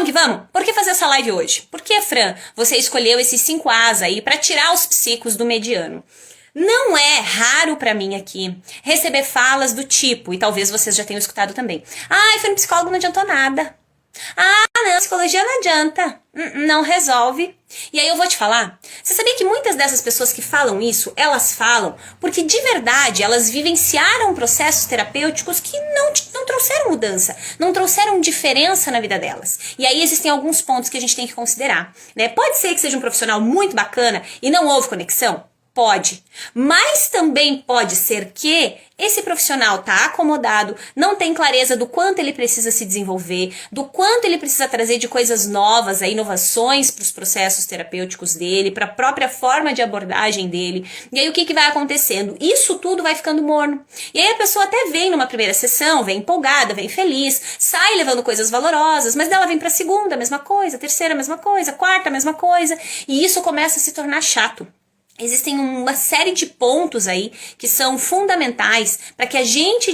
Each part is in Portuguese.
Vamos que vamos? Por que fazer essa live hoje? Por que, Fran, você escolheu esses 5 As aí para tirar os psicos do mediano? Não é raro pra mim aqui receber falas do tipo, e talvez vocês já tenham escutado também. Ai, foi no psicólogo, não adiantou nada. Ah, não, psicologia não adianta. Não resolve. E aí eu vou te falar, você sabia que muitas dessas pessoas que falam isso, elas falam porque de verdade elas vivenciaram processos terapêuticos que não trouxeram mudança, não trouxeram diferença na vida delas. E aí existem alguns pontos que a gente tem que considerar, né? Pode ser que seja um profissional muito bacana e não houve conexão? Pode, mas também pode ser que esse profissional tá acomodado, não tem clareza do quanto ele precisa se desenvolver, do quanto ele precisa trazer de coisas novas, inovações para os processos terapêuticos dele, para a própria forma de abordagem dele. E aí o que vai acontecendo? Isso tudo vai ficando morno. E aí a pessoa até vem numa primeira sessão, vem empolgada, vem feliz, sai levando coisas valorosas, mas dela vem para a segunda, a mesma coisa, terceira, a mesma coisa, quarta, a mesma coisa, e isso começa a se tornar chato. Existem uma série de pontos aí que são fundamentais para que a gente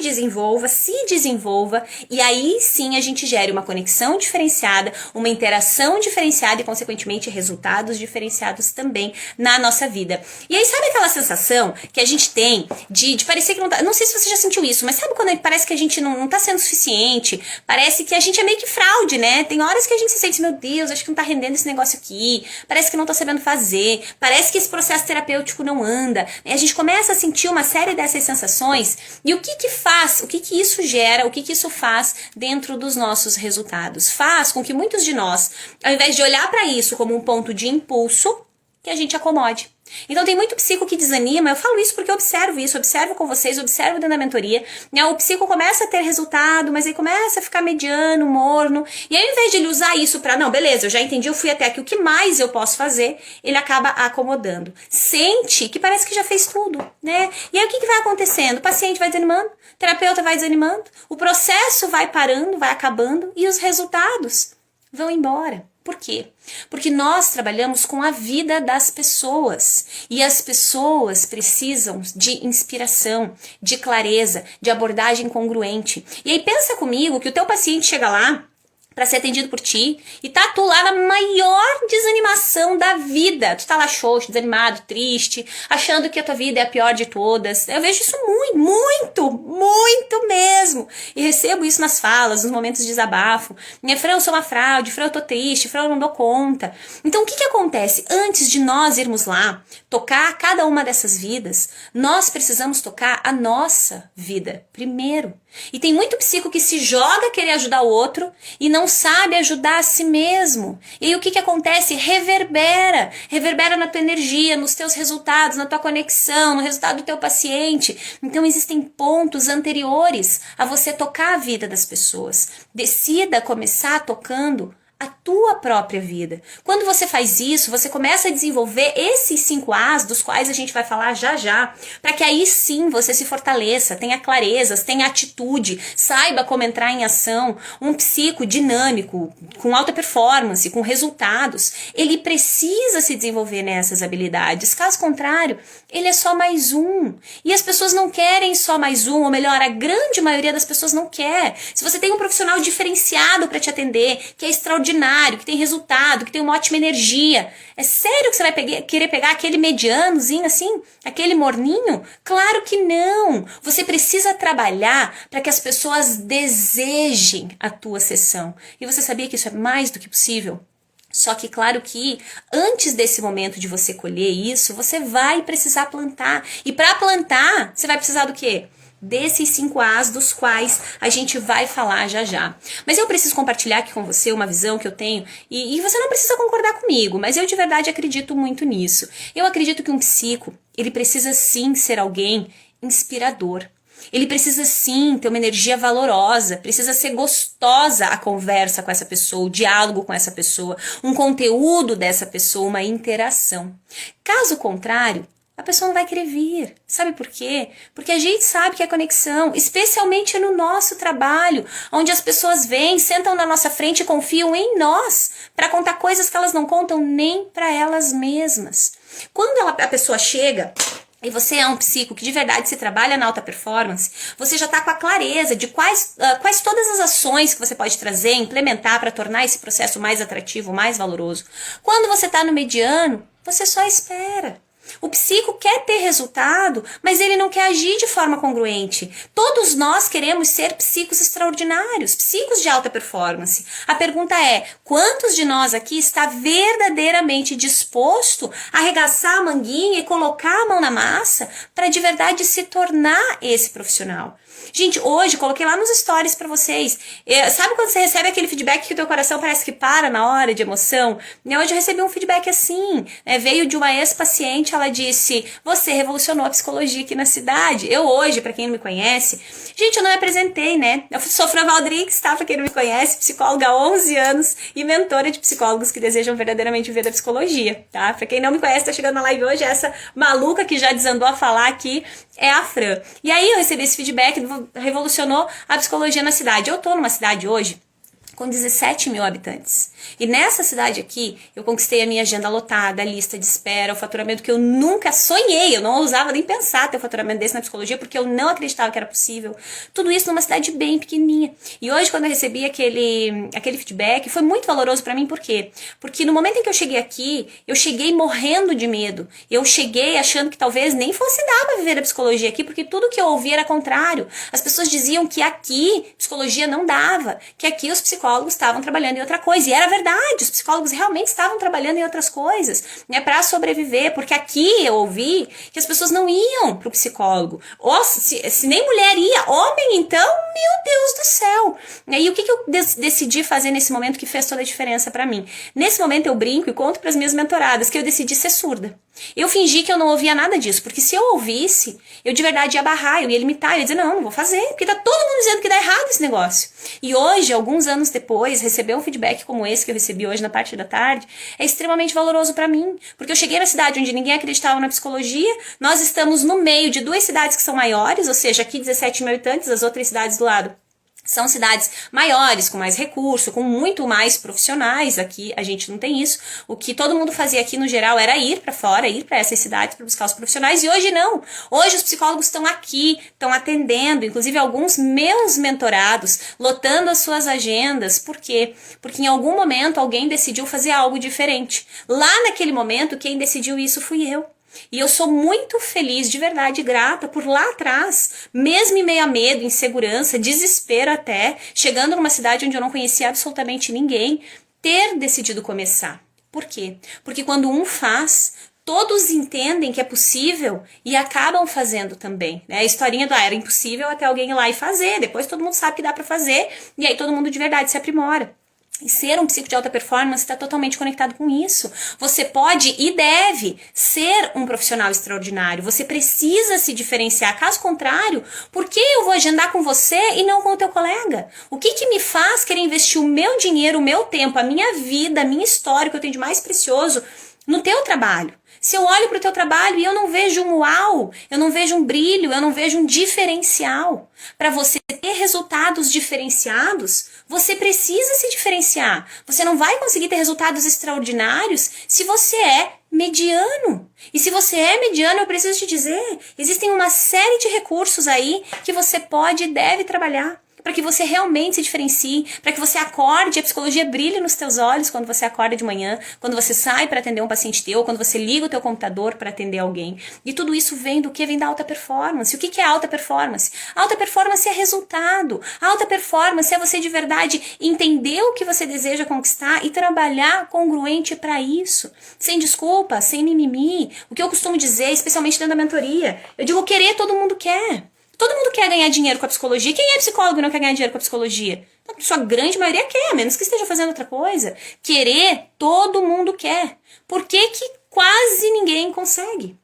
se desenvolva e aí sim a gente gere uma conexão diferenciada, uma interação diferenciada e consequentemente resultados diferenciados também na nossa vida. E aí sabe aquela sensação que a gente tem de parecer que não tá, não sei se você já sentiu isso, mas sabe quando parece que a gente não tá sendo suficiente, parece que a gente é meio que fraude, né? Tem horas que a gente se sente, meu Deus, acho que não tá rendendo esse negócio aqui, parece que não tô sabendo fazer, parece que esse processo terapêutico não anda, a gente começa a sentir uma série dessas sensações e o que faz, o que isso gera, o que isso faz dentro dos nossos resultados? Faz com que muitos de nós, ao invés de olhar para isso como um ponto de impulso, que a gente acomode. Então tem muito psico que desanima, eu falo isso porque eu observo isso, observo com vocês, observo dentro da mentoria, né? O psico começa a ter resultado, mas aí começa a ficar mediano, morno, e aí ao invés de ele usar isso pra, não, beleza, eu já entendi, eu fui até aqui, o que mais eu posso fazer? Ele acaba acomodando. Sente que parece que já fez tudo, né? E aí o que vai acontecendo? O paciente vai desanimando, o terapeuta vai desanimando, o processo vai parando, vai acabando, e os resultados vão embora. Por quê? Porque nós trabalhamos com a vida das pessoas e as pessoas precisam de inspiração, de clareza, de abordagem congruente. E aí pensa comigo que o teu paciente chega lá para ser atendido por ti, e tá tu lá na maior desanimação da vida. Tu tá lá xoxo, desanimado, triste, achando que a tua vida é a pior de todas. Eu vejo isso muito mesmo. E recebo isso nas falas, nos momentos de desabafo. Minha Fran, eu sou uma fraude, Fran, eu tô triste, Fran, eu não dou conta. Então o que acontece? Antes de nós irmos lá tocar cada uma dessas vidas, nós precisamos tocar a nossa vida primeiro. E tem muito psico que se joga a querer ajudar o outro e não sabe ajudar a si mesmo. E aí o que acontece? Reverbera na tua energia, nos teus resultados, na tua conexão, no resultado do teu paciente. Então existem pontos anteriores a você tocar a vida das pessoas. Decida começar tocando a tua própria vida. Quando você faz isso, você começa a desenvolver esses 5 As, dos quais a gente vai falar já, para que aí sim você se fortaleça, tenha clarezas, tenha atitude, saiba como entrar em ação. Um psico dinâmico, com alta performance, com resultados, ele precisa se desenvolver nessas habilidades. Caso contrário, ele é só mais um. E as pessoas não querem só mais um, ou melhor, a grande maioria das pessoas não quer. Se você tem um profissional diferenciado para te atender, que é extraordinário, que tem resultado, que tem uma ótima energia, é sério que você vai querer pegar aquele medianozinho assim, aquele morninho? Claro que não. Você precisa trabalhar para que as pessoas desejem a tua sessão. E você sabia que isso é mais do que possível? Só que claro que antes desse momento de você colher isso, você vai precisar plantar. E para plantar, você vai precisar do quê? Desses 5 As dos quais a gente vai falar já. Mas eu preciso compartilhar aqui com você uma visão que eu tenho, e você não precisa concordar comigo, mas eu de verdade acredito muito nisso. Eu acredito que um psico, ele precisa sim ser alguém inspirador. Ele precisa sim ter uma energia valorosa, precisa ser gostosa a conversa com essa pessoa, o diálogo com essa pessoa, um conteúdo dessa pessoa, uma interação. Caso contrário, a pessoa não vai querer vir. Sabe por quê? Porque a gente sabe que é conexão, especialmente no nosso trabalho, onde as pessoas vêm, sentam na nossa frente e confiam em nós para contar coisas que elas não contam nem para elas mesmas. Quando a pessoa chega e você é um psico que de verdade se trabalha na alta performance, você já está com a clareza de quais todas as ações que você pode trazer, implementar para tornar esse processo mais atrativo, mais valoroso. Quando você está no mediano, você só espera. O psico quer ter resultado, mas ele não quer agir de forma congruente. Todos nós queremos ser psicos extraordinários, psicos de alta performance. A pergunta é, quantos de nós aqui está verdadeiramente disposto a arregaçar a manguinha e colocar a mão na massa para de verdade se tornar esse profissional? Gente, hoje coloquei lá nos stories pra vocês. Sabe quando você recebe aquele feedback que o teu coração parece que para na hora de emoção? Hoje eu recebi um feedback assim. Veio de uma ex-paciente, ela disse, você revolucionou a psicologia aqui na cidade. Eu hoje, pra quem não me conhece, gente, eu não me apresentei, né? Eu sou Fran Valdrix, tá? Pra quem não me conhece, psicóloga há 11 anos e mentora de psicólogos que desejam verdadeiramente viver da psicologia, tá? Pra quem não me conhece, tá chegando na live hoje, essa maluca que já desandou a falar aqui é a Fran. E aí eu recebi esse feedback, revolucionou a psicologia na cidade. Eu tô numa cidade hoje com 17 mil habitantes. E nessa cidade aqui, eu conquistei a minha agenda lotada, a lista de espera, o faturamento que eu nunca sonhei, eu não ousava nem pensar ter um faturamento desse na psicologia, porque eu não acreditava que era possível. Tudo isso numa cidade bem pequenininha. E hoje, quando eu recebi aquele feedback, foi muito valoroso pra mim, por quê? Porque no momento em que eu cheguei aqui, eu cheguei morrendo de medo. Eu cheguei achando que talvez nem fosse dar pra viver a psicologia aqui, porque tudo que eu ouvia era contrário. As pessoas diziam que aqui, psicologia não dava, que aqui os psicólogos estavam trabalhando em outra coisa. E era verdade, os psicólogos realmente estavam trabalhando em outras coisas, né, para sobreviver, porque aqui eu ouvi que as pessoas não iam pro psicólogo. Ou se nem mulher ia, homem então, meu Deus do céu. E o que eu decidi fazer nesse momento que fez toda a diferença para mim? Nesse momento eu brinco e conto para as minhas mentoradas que eu decidi ser surda. Eu fingi que eu não ouvia nada disso, porque se eu ouvisse, eu de verdade ia barrar, eu ia limitar, eu ia dizer, não vou fazer, porque tá todo mundo dizendo que dá errado esse negócio. E hoje, alguns anos depois, receber um feedback como esse que eu recebi hoje na parte da tarde, é extremamente valoroso pra mim, porque eu cheguei na cidade onde ninguém acreditava na psicologia, nós estamos no meio de duas cidades que são maiores, ou seja, aqui 17 mil habitantes, as outras cidades do lado são cidades maiores, com mais recurso, com muito mais profissionais. Aqui a gente não tem isso. O que todo mundo fazia aqui no geral era ir para fora, ir para essas cidades para buscar os profissionais. E hoje não. Hoje os psicólogos estão aqui, estão atendendo, inclusive alguns meus mentorados, lotando as suas agendas. Por quê? Porque em algum momento alguém decidiu fazer algo diferente. Lá naquele momento, quem decidiu isso fui eu. E eu sou muito feliz, de verdade, grata por lá atrás, mesmo em meio a medo, insegurança, desespero até, chegando numa cidade onde eu não conhecia absolutamente ninguém, ter decidido começar. Por quê? Porque quando um faz, todos entendem que é possível e acabam fazendo também. Né? A historinha do era impossível até alguém ir lá e fazer, depois todo mundo sabe que dá pra fazer, e aí todo mundo de verdade se aprimora. E ser um psico de alta performance está totalmente conectado com isso. Você pode e deve ser um profissional extraordinário. Você precisa se diferenciar. Caso contrário, por que eu vou agendar com você e não com o teu colega? O que me faz querer investir o meu dinheiro, o meu tempo, a minha vida, a minha história, que eu tenho de mais precioso, no teu trabalho? Se eu olho para o teu trabalho e eu não vejo um uau, eu não vejo um brilho, eu não vejo um diferencial. Para você ter resultados diferenciados, você precisa se diferenciar. Você não vai conseguir ter resultados extraordinários se você é mediano. E se você é mediano, eu preciso te dizer, existem uma série de recursos aí que você pode e deve trabalhar, para que você realmente se diferencie, para que você acorde, a psicologia brilhe nos teus olhos quando você acorda de manhã, quando você sai para atender um paciente teu, quando você liga o teu computador para atender alguém. E tudo isso vem do que? Vem da alta performance. O que é alta performance? Alta performance é resultado. Alta performance é você de verdade entender o que você deseja conquistar e trabalhar congruente para isso. Sem desculpa, sem mimimi. O que eu costumo dizer, especialmente dentro da mentoria, eu digo querer todo mundo quer. Todo mundo quer ganhar dinheiro com a psicologia. Quem é psicólogo e não quer ganhar dinheiro com a psicologia? A sua grande maioria quer, a menos que esteja fazendo outra coisa. Querer, todo mundo quer. Por que quase ninguém consegue?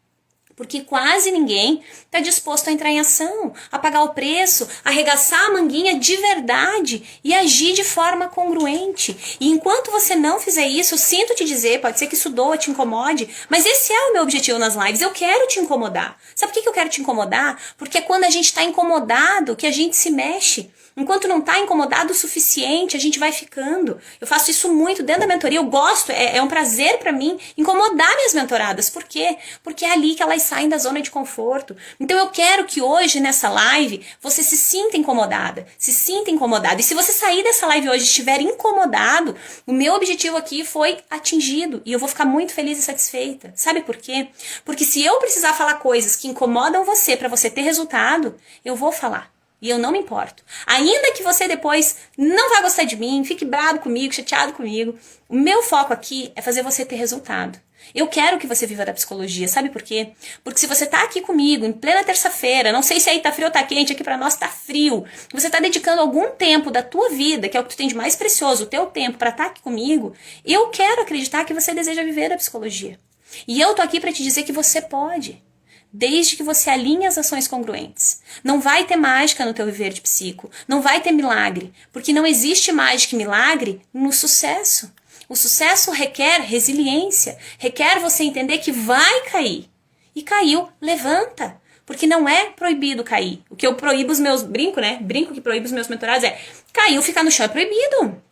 Porque quase ninguém está disposto a entrar em ação, a pagar o preço, arregaçar a manguinha de verdade e agir de forma congruente. E enquanto você não fizer isso, eu sinto te dizer, pode ser que isso doa, te incomode, mas esse é o meu objetivo nas lives, eu quero te incomodar. Sabe por que eu quero te incomodar? Porque é quando a gente está incomodado que a gente se mexe. Enquanto não tá incomodado o suficiente, a gente vai ficando. Eu faço isso muito dentro da mentoria, eu gosto, é um prazer pra mim incomodar minhas mentoradas. Por quê? Porque é ali que elas saem da zona de conforto. Então eu quero que hoje, nessa live, você se sinta incomodada, se sinta incomodado. E se você sair dessa live hoje e estiver incomodado, o meu objetivo aqui foi atingido. E eu vou ficar muito feliz e satisfeita. Sabe por quê? Porque se eu precisar falar coisas que incomodam você pra você ter resultado, eu vou falar. E eu não me importo. Ainda que você depois não vá gostar de mim, fique bravo comigo, chateado comigo, o meu foco aqui é fazer você ter resultado. Eu quero que você viva da psicologia, sabe por quê? Porque se você tá aqui comigo em plena terça-feira, não sei se aí tá frio ou tá quente, aqui pra nós tá frio, você tá dedicando algum tempo da tua vida, que é o que tu tem de mais precioso, o teu tempo pra estar aqui comigo, eu quero acreditar que você deseja viver da psicologia. E eu tô aqui pra te dizer que você pode. Desde que você alinhe as ações congruentes. Não vai ter mágica no teu viver de psico. Não vai ter milagre. Porque não existe mágica e milagre no sucesso. O sucesso requer resiliência. Requer você entender que vai cair. E caiu, levanta. Porque não é proibido cair. O que eu proíbo os meus... Brinco, né? Brinco que proíbo os meus mentorados é... Caiu, ficar no chão é proibido.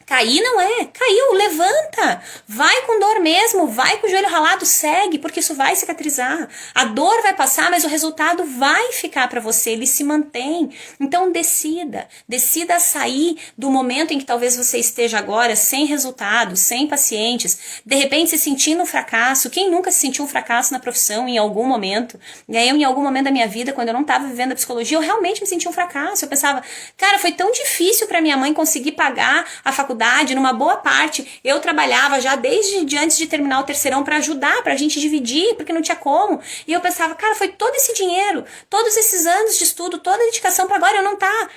Cair não é. Caiu, levanta. Vai com dor mesmo, vai com o joelho ralado, segue, porque isso vai cicatrizar. A dor vai passar, mas o resultado vai ficar pra você, ele se mantém. Então decida. Decida sair do momento em que talvez você esteja agora sem resultado, sem pacientes, de repente se sentindo um fracasso. Quem nunca se sentiu um fracasso na profissão em algum momento? E aí eu, em algum momento da minha vida, quando eu não estava vivendo a psicologia, eu realmente me senti um fracasso. Eu pensava, cara, foi tão difícil pra minha mãe conseguir pagar a faculdade. Numa boa parte, eu trabalhava já desde antes de terminar o terceirão para ajudar, pra gente dividir, porque não tinha como. E eu pensava, cara, foi todo esse dinheiro, todos esses anos de estudo, toda a dedicação para agora eu não tá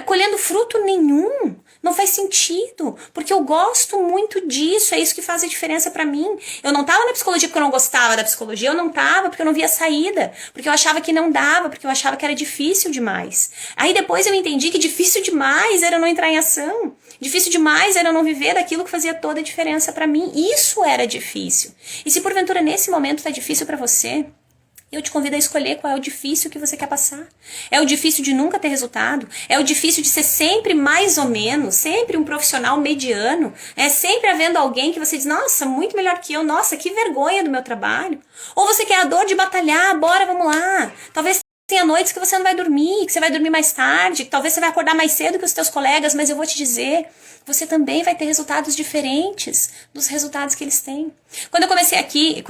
colhendo fruto nenhum. Não faz sentido, porque eu gosto muito disso, é isso que faz a diferença pra mim. Eu não tava na psicologia porque eu não gostava da psicologia, eu não tava porque eu não via saída, porque eu achava que não dava, porque eu achava que era difícil demais. Aí depois eu entendi que difícil demais era não entrar em ação, difícil demais era não viver daquilo que fazia toda a diferença pra mim. Isso era difícil. E se porventura nesse momento tá difícil pra você, eu te convido a escolher qual é o difícil que você quer passar. É o difícil de nunca ter resultado? É o difícil de ser sempre mais ou menos, sempre um profissional mediano? É sempre havendo alguém que você diz, nossa, muito melhor que eu, nossa, que vergonha do meu trabalho? Ou você quer a dor de batalhar, bora, vamos lá. Talvez tenha noites que você não vai dormir, que você vai dormir mais tarde, que talvez você vai acordar mais cedo que os teus colegas, mas eu vou te dizer, você também vai ter resultados diferentes dos resultados que eles têm. Quando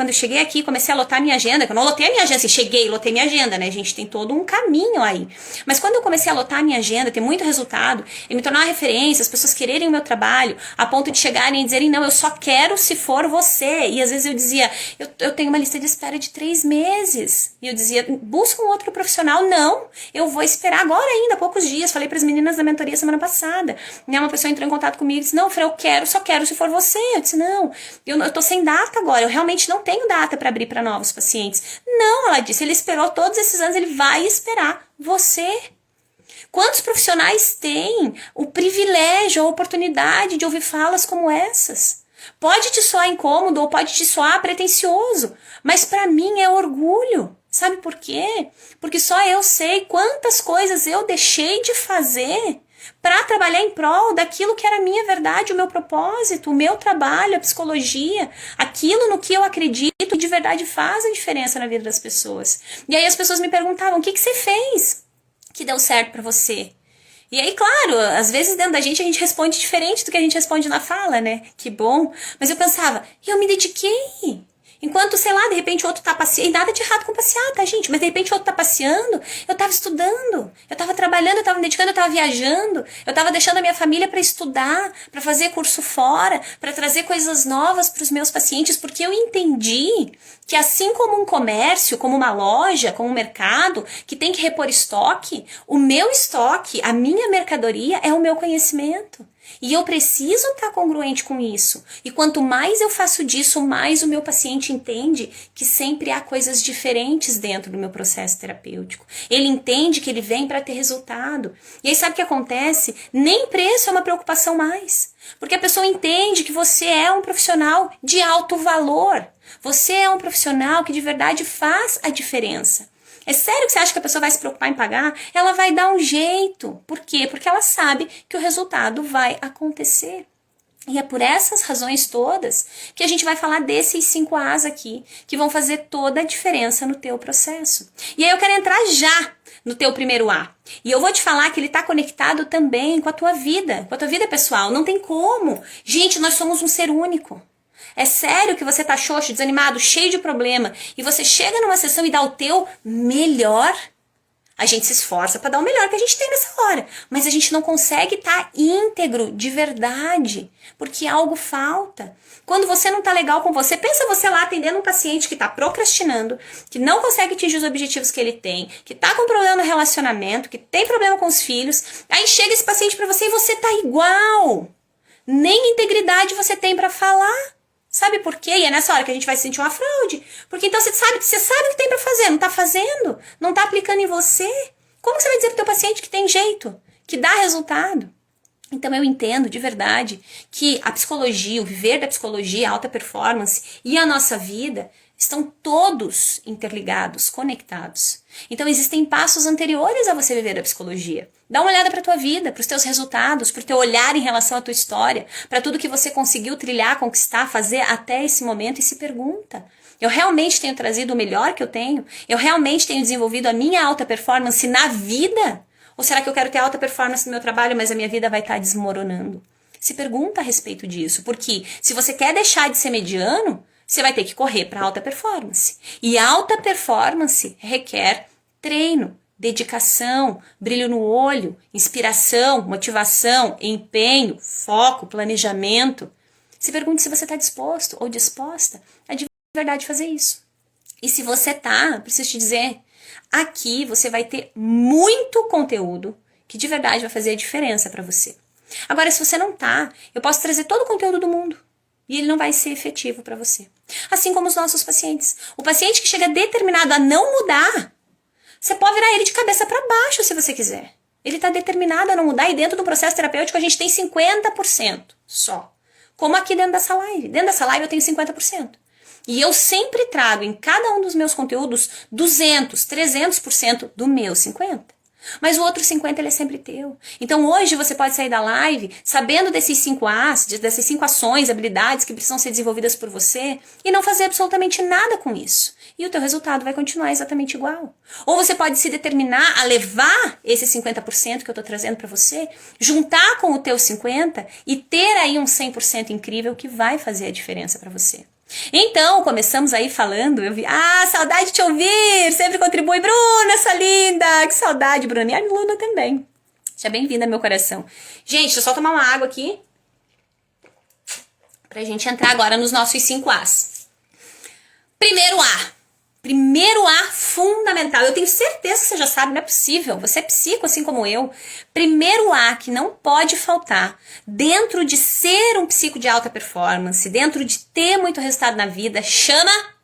eu cheguei aqui, comecei a lotar minha agenda, que eu não lotei a minha agenda, assim, cheguei e lotei minha agenda, né, gente, tem todo um caminho aí. Mas quando eu comecei a lotar a minha agenda, ter muito resultado, e me tornar uma referência, as pessoas quererem o meu trabalho, a ponto de chegarem e dizerem, não, eu só quero se for você. E às vezes eu dizia, eu tenho uma lista de espera de 3 meses. E eu dizia, busca um outro profissional. Não, eu vou esperar agora ainda, poucos dias. Falei para as meninas da mentoria semana passada. E uma pessoa entrou em contato comigo e disse, não, Fran, só quero se for você. Eu disse, não, eu tô sem data agora, eu realmente não tenho data para abrir para novos pacientes. Não, ela disse, ele esperou todos esses anos, ele vai esperar você. Quantos profissionais têm o privilégio, a oportunidade de ouvir falas como essas? Pode te soar incômodo ou pode te soar pretensioso, mas para mim é orgulho. Sabe por quê? Porque só eu sei quantas coisas eu deixei de fazer para trabalhar em prol daquilo que era a minha verdade, o meu propósito, o meu trabalho, a psicologia, aquilo no que eu acredito que de verdade faz a diferença na vida das pessoas. E aí as pessoas me perguntavam, o que você fez que deu certo para você? E aí, claro, às vezes dentro da gente a gente responde diferente do que a gente responde na fala, né? Que bom. Mas eu pensava, eu me dediquei. Enquanto, sei lá, de repente o outro tá passeando, e nada de errado com passear, tá, gente? Mas de repente o outro tá passeando, eu tava estudando, eu tava trabalhando, eu tava me dedicando, eu tava viajando, eu tava deixando a minha família pra estudar, pra fazer curso fora, pra trazer coisas novas pros meus pacientes, porque eu entendi que assim como um comércio, como uma loja, como um mercado, que tem que repor estoque, o meu estoque, a minha mercadoria é o meu conhecimento. E eu preciso estar congruente com isso. E quanto mais eu faço disso, mais o meu paciente entende que sempre há coisas diferentes dentro do meu processo terapêutico. Ele entende que ele vem para ter resultado. E aí sabe o que acontece? Nem preço é uma preocupação mais. Porque a pessoa entende que você é um profissional de alto valor. Você é um profissional que de verdade faz a diferença. É sério que você acha que a pessoa vai se preocupar em pagar? Ela vai dar um jeito. Por quê? Porque ela sabe que o resultado vai acontecer. E é por essas razões todas que a gente vai falar desses 5 As aqui, que vão fazer toda a diferença no teu processo. E aí eu quero entrar já no teu primeiro A. E eu vou te falar que ele está conectado também com a tua vida pessoal. Não tem como. Gente, nós somos um ser único. É sério que você tá xoxo, desanimado, cheio de problema, e você chega numa sessão e dá o teu melhor? A gente se esforça para dar o melhor que a gente tem nessa hora, mas a gente não consegue estar íntegro de verdade, porque algo falta. Quando você não tá legal com você, pensa você lá atendendo um paciente que tá procrastinando, que não consegue atingir os objetivos que ele tem, que tá com problema no relacionamento, que tem problema com os filhos, aí chega esse paciente para você e você tá igual. Nem integridade você tem para falar. Sabe por quê? E é nessa hora que a gente vai sentir uma fraude. Porque então você sabe o que tem pra fazer, não tá fazendo, não tá aplicando em você. Como você vai dizer pro teu paciente que tem jeito, que dá resultado? Então eu entendo de verdade que a psicologia, o viver da psicologia, a alta performance e a nossa vida estão todos interligados, conectados. Então existem passos anteriores a você viver a psicologia. Dá uma olhada para a tua vida, para os teus resultados, para o teu olhar em relação à tua história, para tudo que você conseguiu trilhar, conquistar, fazer até esse momento e se pergunta: eu realmente tenho trazido o melhor que eu tenho? Eu realmente tenho desenvolvido a minha alta performance na vida? Ou será que eu quero ter alta performance no meu trabalho, mas a minha vida vai estar desmoronando? Se pergunta a respeito disso, porque se você quer deixar de ser mediano, você vai ter que correr para alta performance. E alta performance requer treino, dedicação, brilho no olho, inspiração, motivação, empenho, foco, planejamento. Se pergunte se você está disposto ou disposta a de verdade fazer isso. E se você tá, preciso te dizer, aqui você vai ter muito conteúdo que de verdade vai fazer a diferença para você. Agora, se você não tá, eu posso trazer todo o conteúdo do mundo e ele não vai ser efetivo para você. Assim como os nossos pacientes. O paciente que chega determinado a não mudar, você pode virar ele de cabeça para baixo se você quiser. Ele está determinado a não mudar e dentro do processo terapêutico a gente tem 50% só. Como aqui dentro dessa live. Dentro dessa live eu tenho 50%. E eu sempre trago em cada um dos meus conteúdos 200, 300% do meu 50%. Mas o outro 50% ele é sempre teu. Então hoje você pode sair da live sabendo desses 5 As, dessas 5 ações, habilidades que precisam ser desenvolvidas por você e não fazer absolutamente nada com isso. E o teu resultado vai continuar exatamente igual. Ou você pode se determinar a levar esse 50% que eu estou trazendo para você, juntar com o teu 50% e ter aí um 100% incrível que vai fazer a diferença para você. Então, começamos aí falando, eu vi, saudade de te ouvir, sempre contribui, Bruna, essa linda, que saudade, Bruna, e a Luna também. Seja bem-vinda, meu coração. Gente, deixa eu só tomar uma água aqui, pra gente entrar agora nos nossos 5 As. Primeiro A fundamental, eu tenho certeza que você já sabe, não é possível, você é psico assim como eu. Primeiro A que não pode faltar dentro de ser um psico de alta performance, dentro de ter muito resultado na vida, chama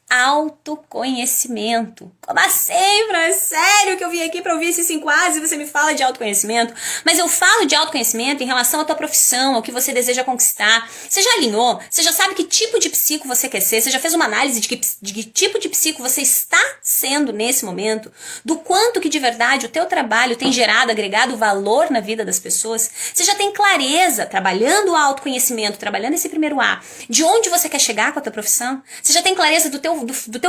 autoconhecimento. Como assim, Fran? É sério que eu vim aqui para ouvir esses 5 As e você me fala de autoconhecimento? Mas eu falo de autoconhecimento em relação à tua profissão, ao que você deseja conquistar. Você já alinhou? Você já sabe que tipo de psico você quer ser? Você já fez uma análise de que tipo de psico você está sendo nesse momento? Do quanto que de verdade o teu trabalho tem gerado, agregado valor na vida das pessoas? Você já tem clareza, trabalhando o autoconhecimento, trabalhando esse primeiro A, de onde você quer chegar com a tua profissão? Você já tem clareza do teu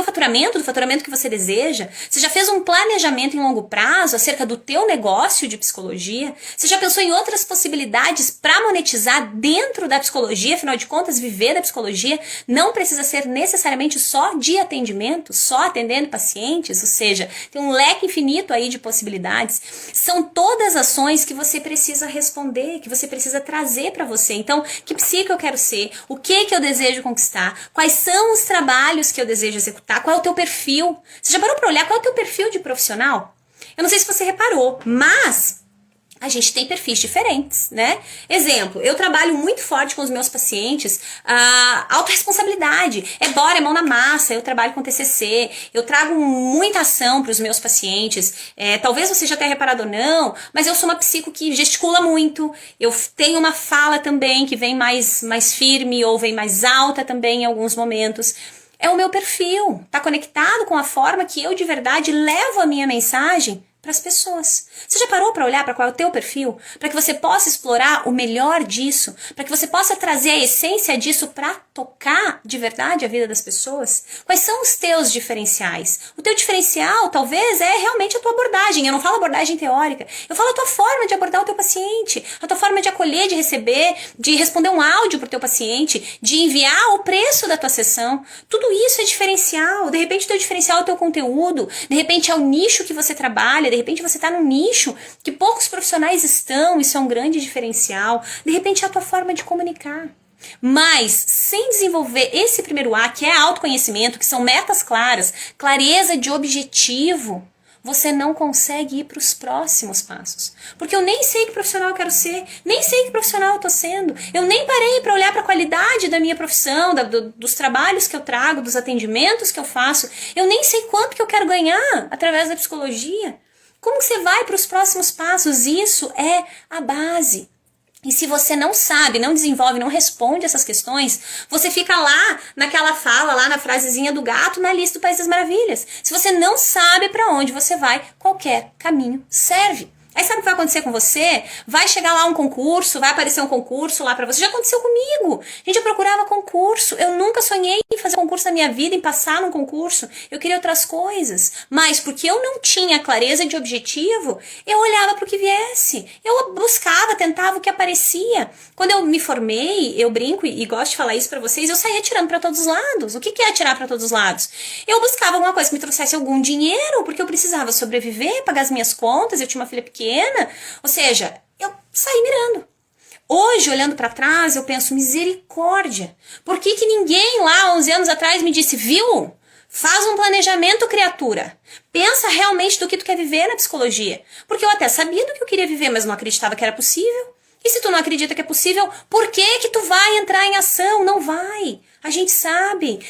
faturamento, do faturamento que você deseja? Você já fez um planejamento em longo prazo acerca do teu negócio de psicologia? Você já pensou em outras possibilidades para monetizar dentro da psicologia? Afinal de contas, viver da psicologia não precisa ser necessariamente só de atendimento, só atendendo pacientes, ou seja, tem um leque infinito aí de possibilidades. São todas ações que você precisa responder, que você precisa trazer para você. Então, que psico eu quero ser? O que eu desejo conquistar? Quais são os trabalhos que eu desejo executar? Qual é o teu perfil? Você já parou para olhar qual é o teu perfil de profissional? Eu não sei se você reparou, mas a gente tem perfis diferentes, né? Exemplo, eu trabalho muito forte com os meus pacientes autorresponsabilidade. Bora, é mão na massa, eu trabalho com TCC, eu trago muita ação para os meus pacientes. Talvez você já tenha reparado ou não, mas eu sou uma psico que gesticula muito, eu tenho uma fala também que vem mais firme ou vem mais alta também em alguns momentos. É o meu perfil, tá conectado com a forma que eu de verdade levo a minha mensagem para as pessoas. Você já parou para olhar para qual é o teu perfil? Para que você possa explorar o melhor disso? Para que você possa trazer a essência disso para tocar de verdade a vida das pessoas? Quais são os teus diferenciais? O teu diferencial talvez é realmente a tua abordagem. Eu não falo abordagem teórica. Eu falo a tua forma de abordar o teu paciente, a tua forma de acolher, de receber, de responder um áudio pro teu paciente, de enviar o preço da tua sessão. Tudo isso é diferencial. De repente o teu diferencial é o teu conteúdo, de repente é o nicho que você trabalha, de repente você está num nicho que poucos profissionais estão, isso é um grande diferencial. De repente é a tua forma de comunicar. Mas, sem desenvolver esse primeiro A, que é autoconhecimento, que são metas claras, clareza de objetivo, você não consegue ir para os próximos passos. Porque eu nem sei que profissional eu quero ser, nem sei que profissional eu estou sendo. Eu nem parei para olhar para a qualidade da minha profissão, dos trabalhos que eu trago, dos atendimentos que eu faço. Eu nem sei quanto que eu quero ganhar através da psicologia. Como você vai para os próximos passos? Isso é a base. E se você não sabe, não desenvolve, não responde essas questões, você fica lá naquela fala, lá na frasezinha do gato, na lista do País das Maravilhas. Se você não sabe para onde você vai, qualquer caminho serve. Aí sabe o que vai acontecer com você? Vai chegar lá um concurso, vai aparecer um concurso lá pra você. Já aconteceu comigo. Gente, eu procurava concurso. Eu nunca sonhei em fazer concurso na minha vida, em passar num concurso. Eu queria outras coisas. Mas porque eu não tinha clareza de objetivo, eu olhava pro que viesse. Eu buscava, tentava o que aparecia. Quando eu me formei, eu brinco e gosto de falar isso pra vocês, eu saía atirando pra todos os lados. O que é atirar pra todos os lados? Eu buscava alguma coisa que me trouxesse algum dinheiro, porque eu precisava sobreviver, pagar as minhas contas, eu tinha uma filha pequena. Ou seja, eu saí mirando. Hoje, olhando para trás, eu penso, misericórdia. Por que ninguém lá, 11 anos atrás, me disse, viu? Faz um planejamento, criatura. Pensa realmente do que tu quer viver na psicologia. Porque eu até sabia do que eu queria viver, mas não acreditava que era possível. E se tu não acredita que é possível, por que tu vai entrar em ação? Não vai. A gente sabe.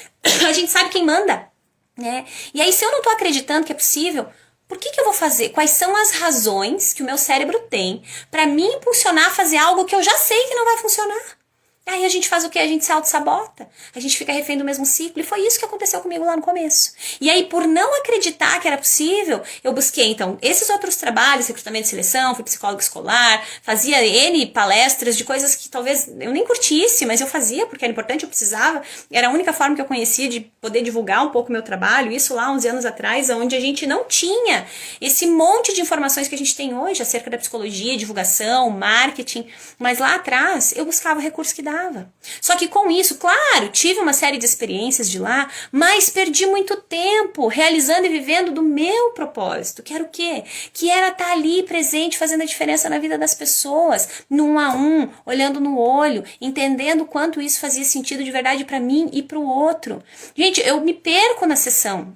A gente sabe quem manda. Né? E aí, se eu não tô acreditando que é possível, por que eu vou fazer? Quais são as razões que o meu cérebro tem para me impulsionar a fazer algo que eu já sei que não vai funcionar? Aí a gente faz o quê? A gente se auto-sabota. A gente fica refém do mesmo ciclo. E foi isso que aconteceu comigo lá no começo. E aí, por não acreditar que era possível, eu busquei, então, esses outros trabalhos, recrutamento e seleção, fui psicóloga escolar, fazia N palestras de coisas que talvez eu nem curtisse, mas eu fazia porque era importante, eu precisava. Era a única forma que eu conhecia de poder divulgar um pouco o meu trabalho. Isso lá 11 anos atrás, onde a gente não tinha esse monte de informações que a gente tem hoje acerca da psicologia, divulgação, marketing. Mas lá atrás, eu buscava recursos que dava. Só que com isso, claro, tive uma série de experiências de lá, mas perdi muito tempo realizando e vivendo do meu propósito, que era o quê? Que era estar ali presente, fazendo a diferença na vida das pessoas, no 1 a 1, olhando no olho, entendendo quanto isso fazia sentido de verdade para mim e para o outro. Gente, eu me perco na sessão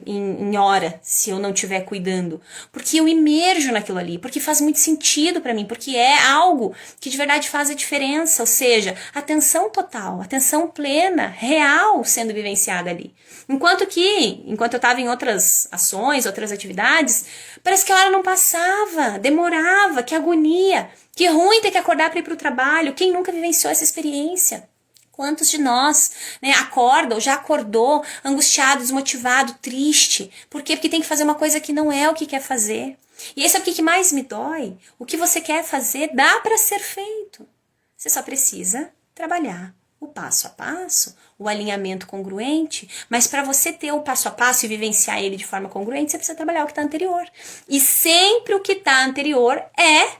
em hora, se eu não estiver cuidando, porque eu imerjo naquilo ali, porque faz muito sentido para mim, porque é algo que de verdade faz a diferença, ou seja, atenção total, atenção plena, real sendo vivenciada ali. Enquanto eu estava em outras ações, outras atividades, parece que a hora não passava, demorava, que agonia, que ruim ter que acordar para ir para o trabalho. Quem nunca vivenciou essa experiência? Quantos de nós, né, acorda ou já acordou angustiado, desmotivado, triste? Por quê? Porque tem que fazer uma coisa que não é o que quer fazer. E esse é o que mais me dói. O que você quer fazer dá para ser feito. Você só precisa trabalhar o passo a passo, o alinhamento congruente, mas para você ter o passo a passo e vivenciar ele de forma congruente, você precisa trabalhar o que está anterior. E sempre o que está anterior é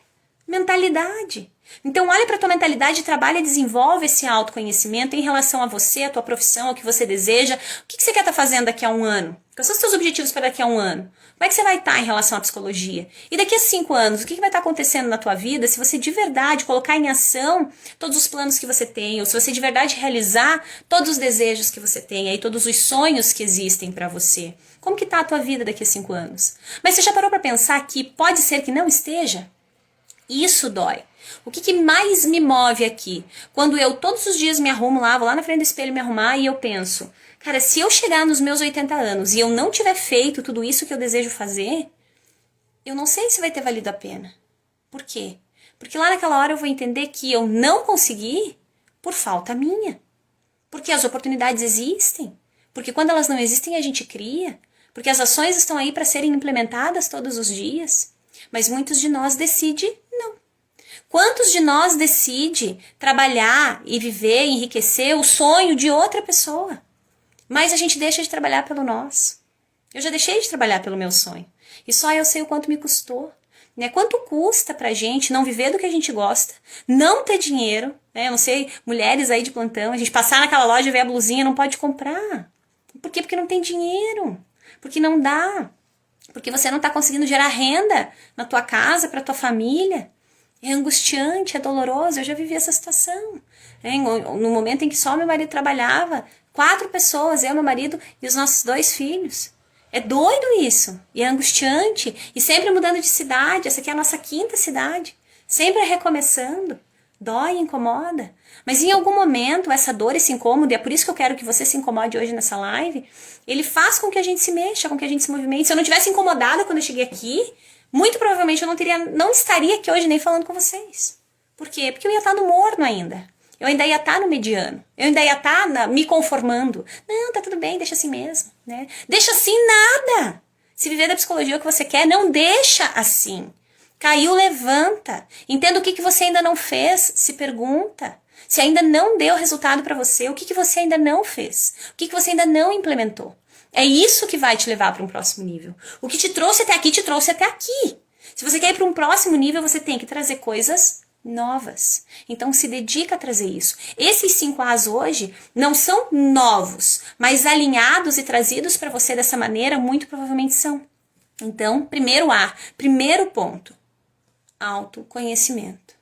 mentalidade. Então olha para a tua mentalidade, trabalha e desenvolve esse autoconhecimento em relação a você, a tua profissão, ao que você deseja. O que você quer estar fazendo daqui a um ano? Quais são os teus objetivos para daqui a um ano? Como é que você vai estar em relação à psicologia? E daqui a 5 anos, o que vai estar acontecendo na tua vida se você de verdade colocar em ação todos os planos que você tem, ou se você de verdade realizar todos os desejos que você tem, aí todos os sonhos que existem para você? Como que está a tua vida daqui a 5 anos? Mas você já parou para pensar que pode ser que não esteja? Isso dói. O que mais me move aqui? Quando eu todos os dias me arrumo lá, vou lá na frente do espelho me arrumar e eu penso, cara, se eu chegar nos meus 80 anos e eu não tiver feito tudo isso que eu desejo fazer, eu não sei se vai ter valido a pena. Por quê? Porque lá naquela hora eu vou entender que eu não consegui por falta minha. Porque as oportunidades existem. Porque quando elas não existem, a gente cria. Porque as ações estão aí para serem implementadas todos os dias. Mas muitos de nós decidem não. Quantos de nós decide trabalhar e viver, enriquecer o sonho de outra pessoa? Mas a gente deixa de trabalhar pelo nosso. Eu já deixei de trabalhar pelo meu sonho. E só eu sei o quanto me custou. Né? Quanto custa pra gente não viver do que a gente gosta, não ter dinheiro, né? Eu não sei, mulheres aí de plantão, a gente passar naquela loja e ver a blusinha, não pode comprar. Por quê? Porque não tem dinheiro. Porque não dá. Porque você não tá conseguindo gerar renda na tua casa, pra tua família. É angustiante, é doloroso. Eu já vivi essa situação. No momento em que só meu marido trabalhava, 4 pessoas, eu, meu marido e os nossos 2 filhos. É doido isso, e é angustiante, e sempre mudando de cidade, essa aqui é a nossa 5ª cidade, sempre recomeçando, dói, incomoda, mas em algum momento essa dor, esse incômodo, e é por isso que eu quero que você se incomode hoje nessa live, ele faz com que a gente se mexa, com que a gente se movimente. Se eu não tivesse incomodada quando eu cheguei aqui, muito provavelmente eu não estaria aqui hoje nem falando com vocês. Por quê? Porque eu ia estar no morno ainda. Eu ainda ia estar no mediano. Eu ainda ia estar me conformando. Não, tá tudo bem, deixa assim mesmo, né? Deixa assim nada. Se viver da psicologia que você quer, não deixa assim. Caiu, levanta. Entenda o que você ainda não fez, se pergunta. Se ainda não deu resultado para você, o que você ainda não fez? O que você ainda não implementou? É isso que vai te levar para um próximo nível. O que te trouxe até aqui, te trouxe até aqui. Se você quer ir para um próximo nível, você tem que trazer coisas novas. Então se dedica a trazer isso. Esses 5 A's hoje não são novos, mas alinhados e trazidos para você dessa maneira, muito provavelmente são. Então, primeiro A, primeiro ponto, autoconhecimento.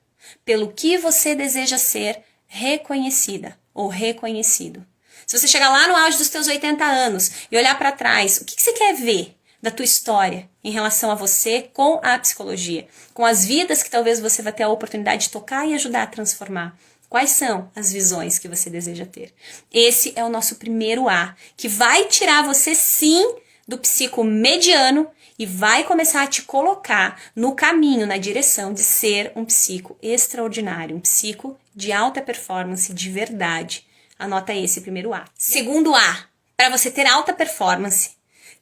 Pelo que você deseja ser reconhecida ou reconhecido. Se você chegar lá no auge dos teus 80 anos e olhar para trás, o que você quer ver da tua história em relação a você com a psicologia, com as vidas que talvez você vai ter a oportunidade de tocar e ajudar a transformar. Quais são as visões que você deseja ter? Esse é o nosso primeiro A, que vai tirar você sim do psico mediano e vai começar a te colocar no caminho, na direção de ser um psico extraordinário, um psico de alta performance de verdade. Anota esse primeiro A. Segundo A, para você ter alta performance,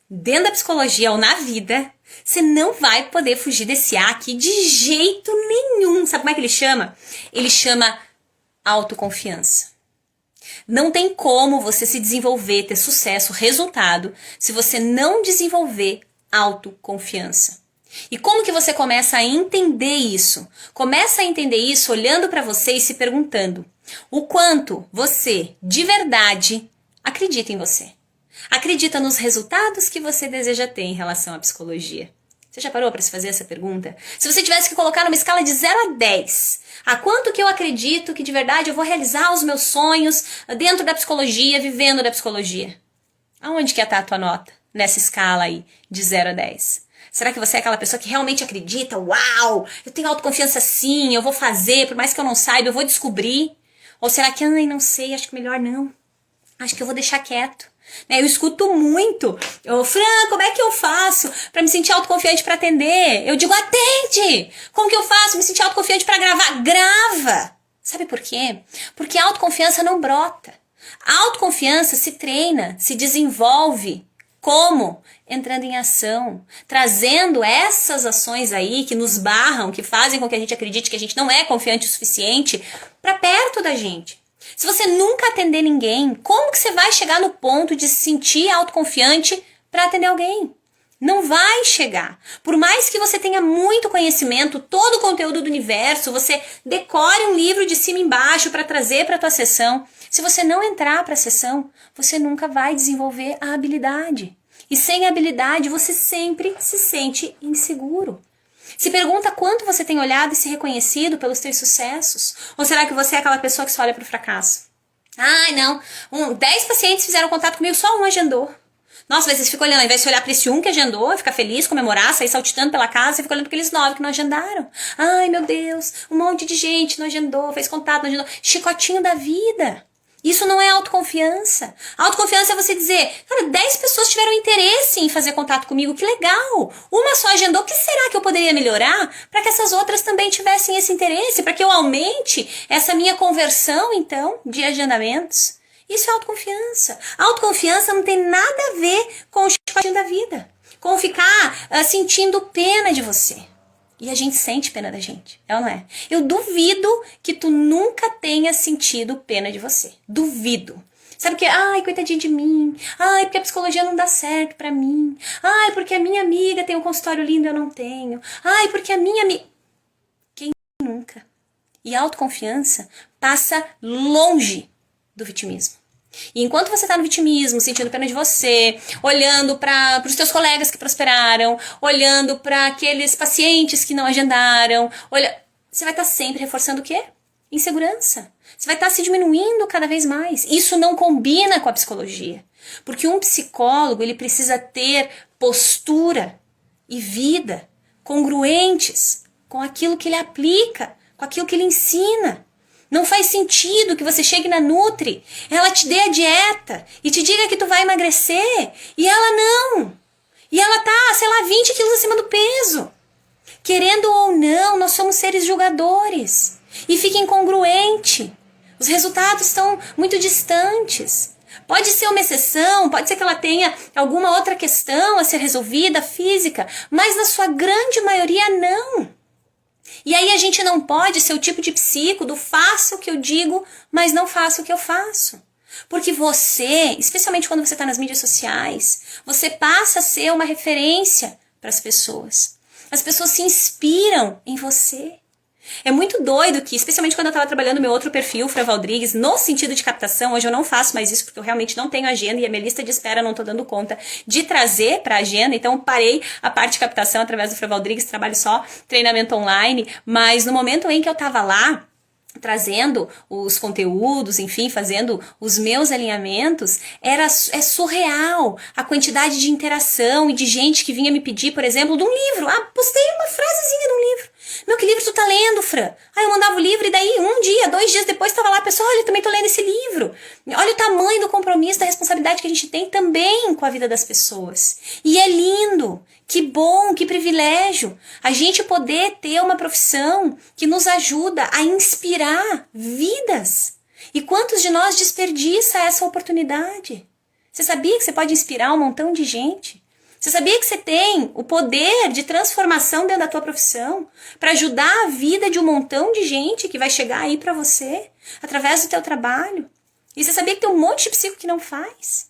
dentro da psicologia ou na vida, você não vai poder fugir desse A aqui de jeito nenhum. Sabe como é que ele chama? Ele chama autoconfiança. Não tem como você se desenvolver, ter sucesso, resultado, se você não desenvolver autoconfiança. E como que você começa a entender isso? Começa a entender isso olhando para você e se perguntando o quanto você, de verdade, acredita em você. Acredita nos resultados que você deseja ter em relação à psicologia. Você já parou para se fazer essa pergunta? Se você tivesse que colocar numa escala de 0 a 10, a quanto que eu acredito que de verdade eu vou realizar os meus sonhos dentro da psicologia, vivendo da psicologia? Aonde que está a tua nota nessa escala aí de 0 a 10? Será que você é aquela pessoa que realmente acredita? Uau, eu tenho autoconfiança sim, eu vou fazer, por mais que eu não saiba, eu vou descobrir? Ou será que, ai, não sei, acho que melhor não. Acho que eu vou deixar quieto. Eu escuto muito. Fran, como é que eu faço para me sentir autoconfiante para atender? Eu digo, atende! Como que eu faço me sentir autoconfiante para gravar? Grava! Sabe por quê? Porque a autoconfiança não brota. A autoconfiança se treina, se desenvolve. Como? Entrando em ação, trazendo essas ações aí que nos barram, que fazem com que a gente acredite que a gente não é confiante o suficiente para perto da gente. Se você nunca atender ninguém, como que você vai chegar no ponto de se sentir autoconfiante para atender alguém? Não vai chegar. Por mais que você tenha muito conhecimento, todo o conteúdo do universo, você decore um livro de cima e embaixo para trazer para a tua sessão, se você não entrar para a sessão, você nunca vai desenvolver a habilidade. E sem habilidade, você sempre se sente inseguro. Se pergunta quanto você tem olhado e se reconhecido pelos teus sucessos. Ou será que você é aquela pessoa que só olha para o fracasso? Ai, não. 10 pacientes fizeram contato comigo, só um agendou. Nossa, mas você fica olhando, ao invés de olhar para esse um que agendou, ficar feliz, comemorar, sair saltitando pela casa, você fica olhando para aqueles 9 que não agendaram. Ai, meu Deus, um monte de gente não agendou, fez contato, não agendou. Chicotinho da vida. Isso não é autoconfiança. Autoconfiança é você dizer, cara, 10 pessoas tiveram interesse em fazer contato comigo, que legal. Uma só agendou, o que será que eu poderia melhorar para que essas outras também tivessem esse interesse, para que eu aumente essa minha conversão, então, de agendamentos? Isso é autoconfiança. Autoconfiança não tem nada a ver com o chicotinho da vida, com ficar sentindo pena de você. E a gente sente pena da gente, é ou não é? Eu duvido que tu nunca tenha sentido pena de você. Duvido. Sabe o que? Ai, coitadinha de mim. Ai, porque a psicologia não dá certo pra mim. Ai, porque a minha amiga tem um consultório lindo e eu não tenho. Ai, porque a minha amiga... Quem nunca? E a autoconfiança passa longe do vitimismo. E enquanto você tá no vitimismo, sentindo pena de você, olhando para os teus colegas que prosperaram, olhando para aqueles pacientes que não agendaram, você vai estar sempre reforçando o quê? Insegurança. Você vai estar se diminuindo cada vez mais. Isso não combina com a psicologia. Porque um psicólogo, ele precisa ter postura e vida congruentes com aquilo que ele aplica, com aquilo que ele ensina. Não faz sentido que você chegue na Nutri, ela te dê a dieta e te diga que tu vai emagrecer e ela não. E ela tá, sei lá, 20 quilos acima do peso. Querendo ou não, nós somos seres julgadores. E fica incongruente. Os resultados estão muito distantes. Pode ser uma exceção, pode ser que ela tenha alguma outra questão a ser resolvida, física, mas na sua grande maioria não. E aí a gente não pode ser o tipo de psico do faço o que eu digo, mas não faço o que eu faço. Porque você, especialmente quando você está nas mídias sociais, você passa a ser uma referência para as pessoas. As pessoas se inspiram em você. É muito doido que, especialmente quando eu estava trabalhando no meu outro perfil, Fra Valdrigues, no sentido de captação, hoje eu não faço mais isso porque eu realmente não tenho agenda e a minha lista de espera eu não estou dando conta de trazer para a agenda, então parei a parte de captação através do Fra Valdrigues, trabalho só treinamento online, mas no momento em que eu estava lá, trazendo os conteúdos, enfim, fazendo os meus alinhamentos, é surreal a quantidade de interação e de gente que vinha me pedir, por exemplo, de um livro. Ah, postei uma frasezinha de um livro. Meu, que livro tu tá lendo, Fran? Aí eu mandava o livro e daí 1 dia, 2 dias depois tava lá a pessoa, olha, eu também tô lendo esse livro. Olha o tamanho do compromisso, da responsabilidade que a gente tem também com a vida das pessoas. E é lindo, que bom, que privilégio a gente poder ter uma profissão que nos ajuda a inspirar vidas. E quantos de nós desperdiça essa oportunidade? Você sabia que você pode inspirar um montão de gente? Você sabia que você tem o poder de transformação dentro da tua profissão para ajudar a vida de um montão de gente que vai chegar aí para você através do teu trabalho? E você sabia que tem um monte de psico que não faz?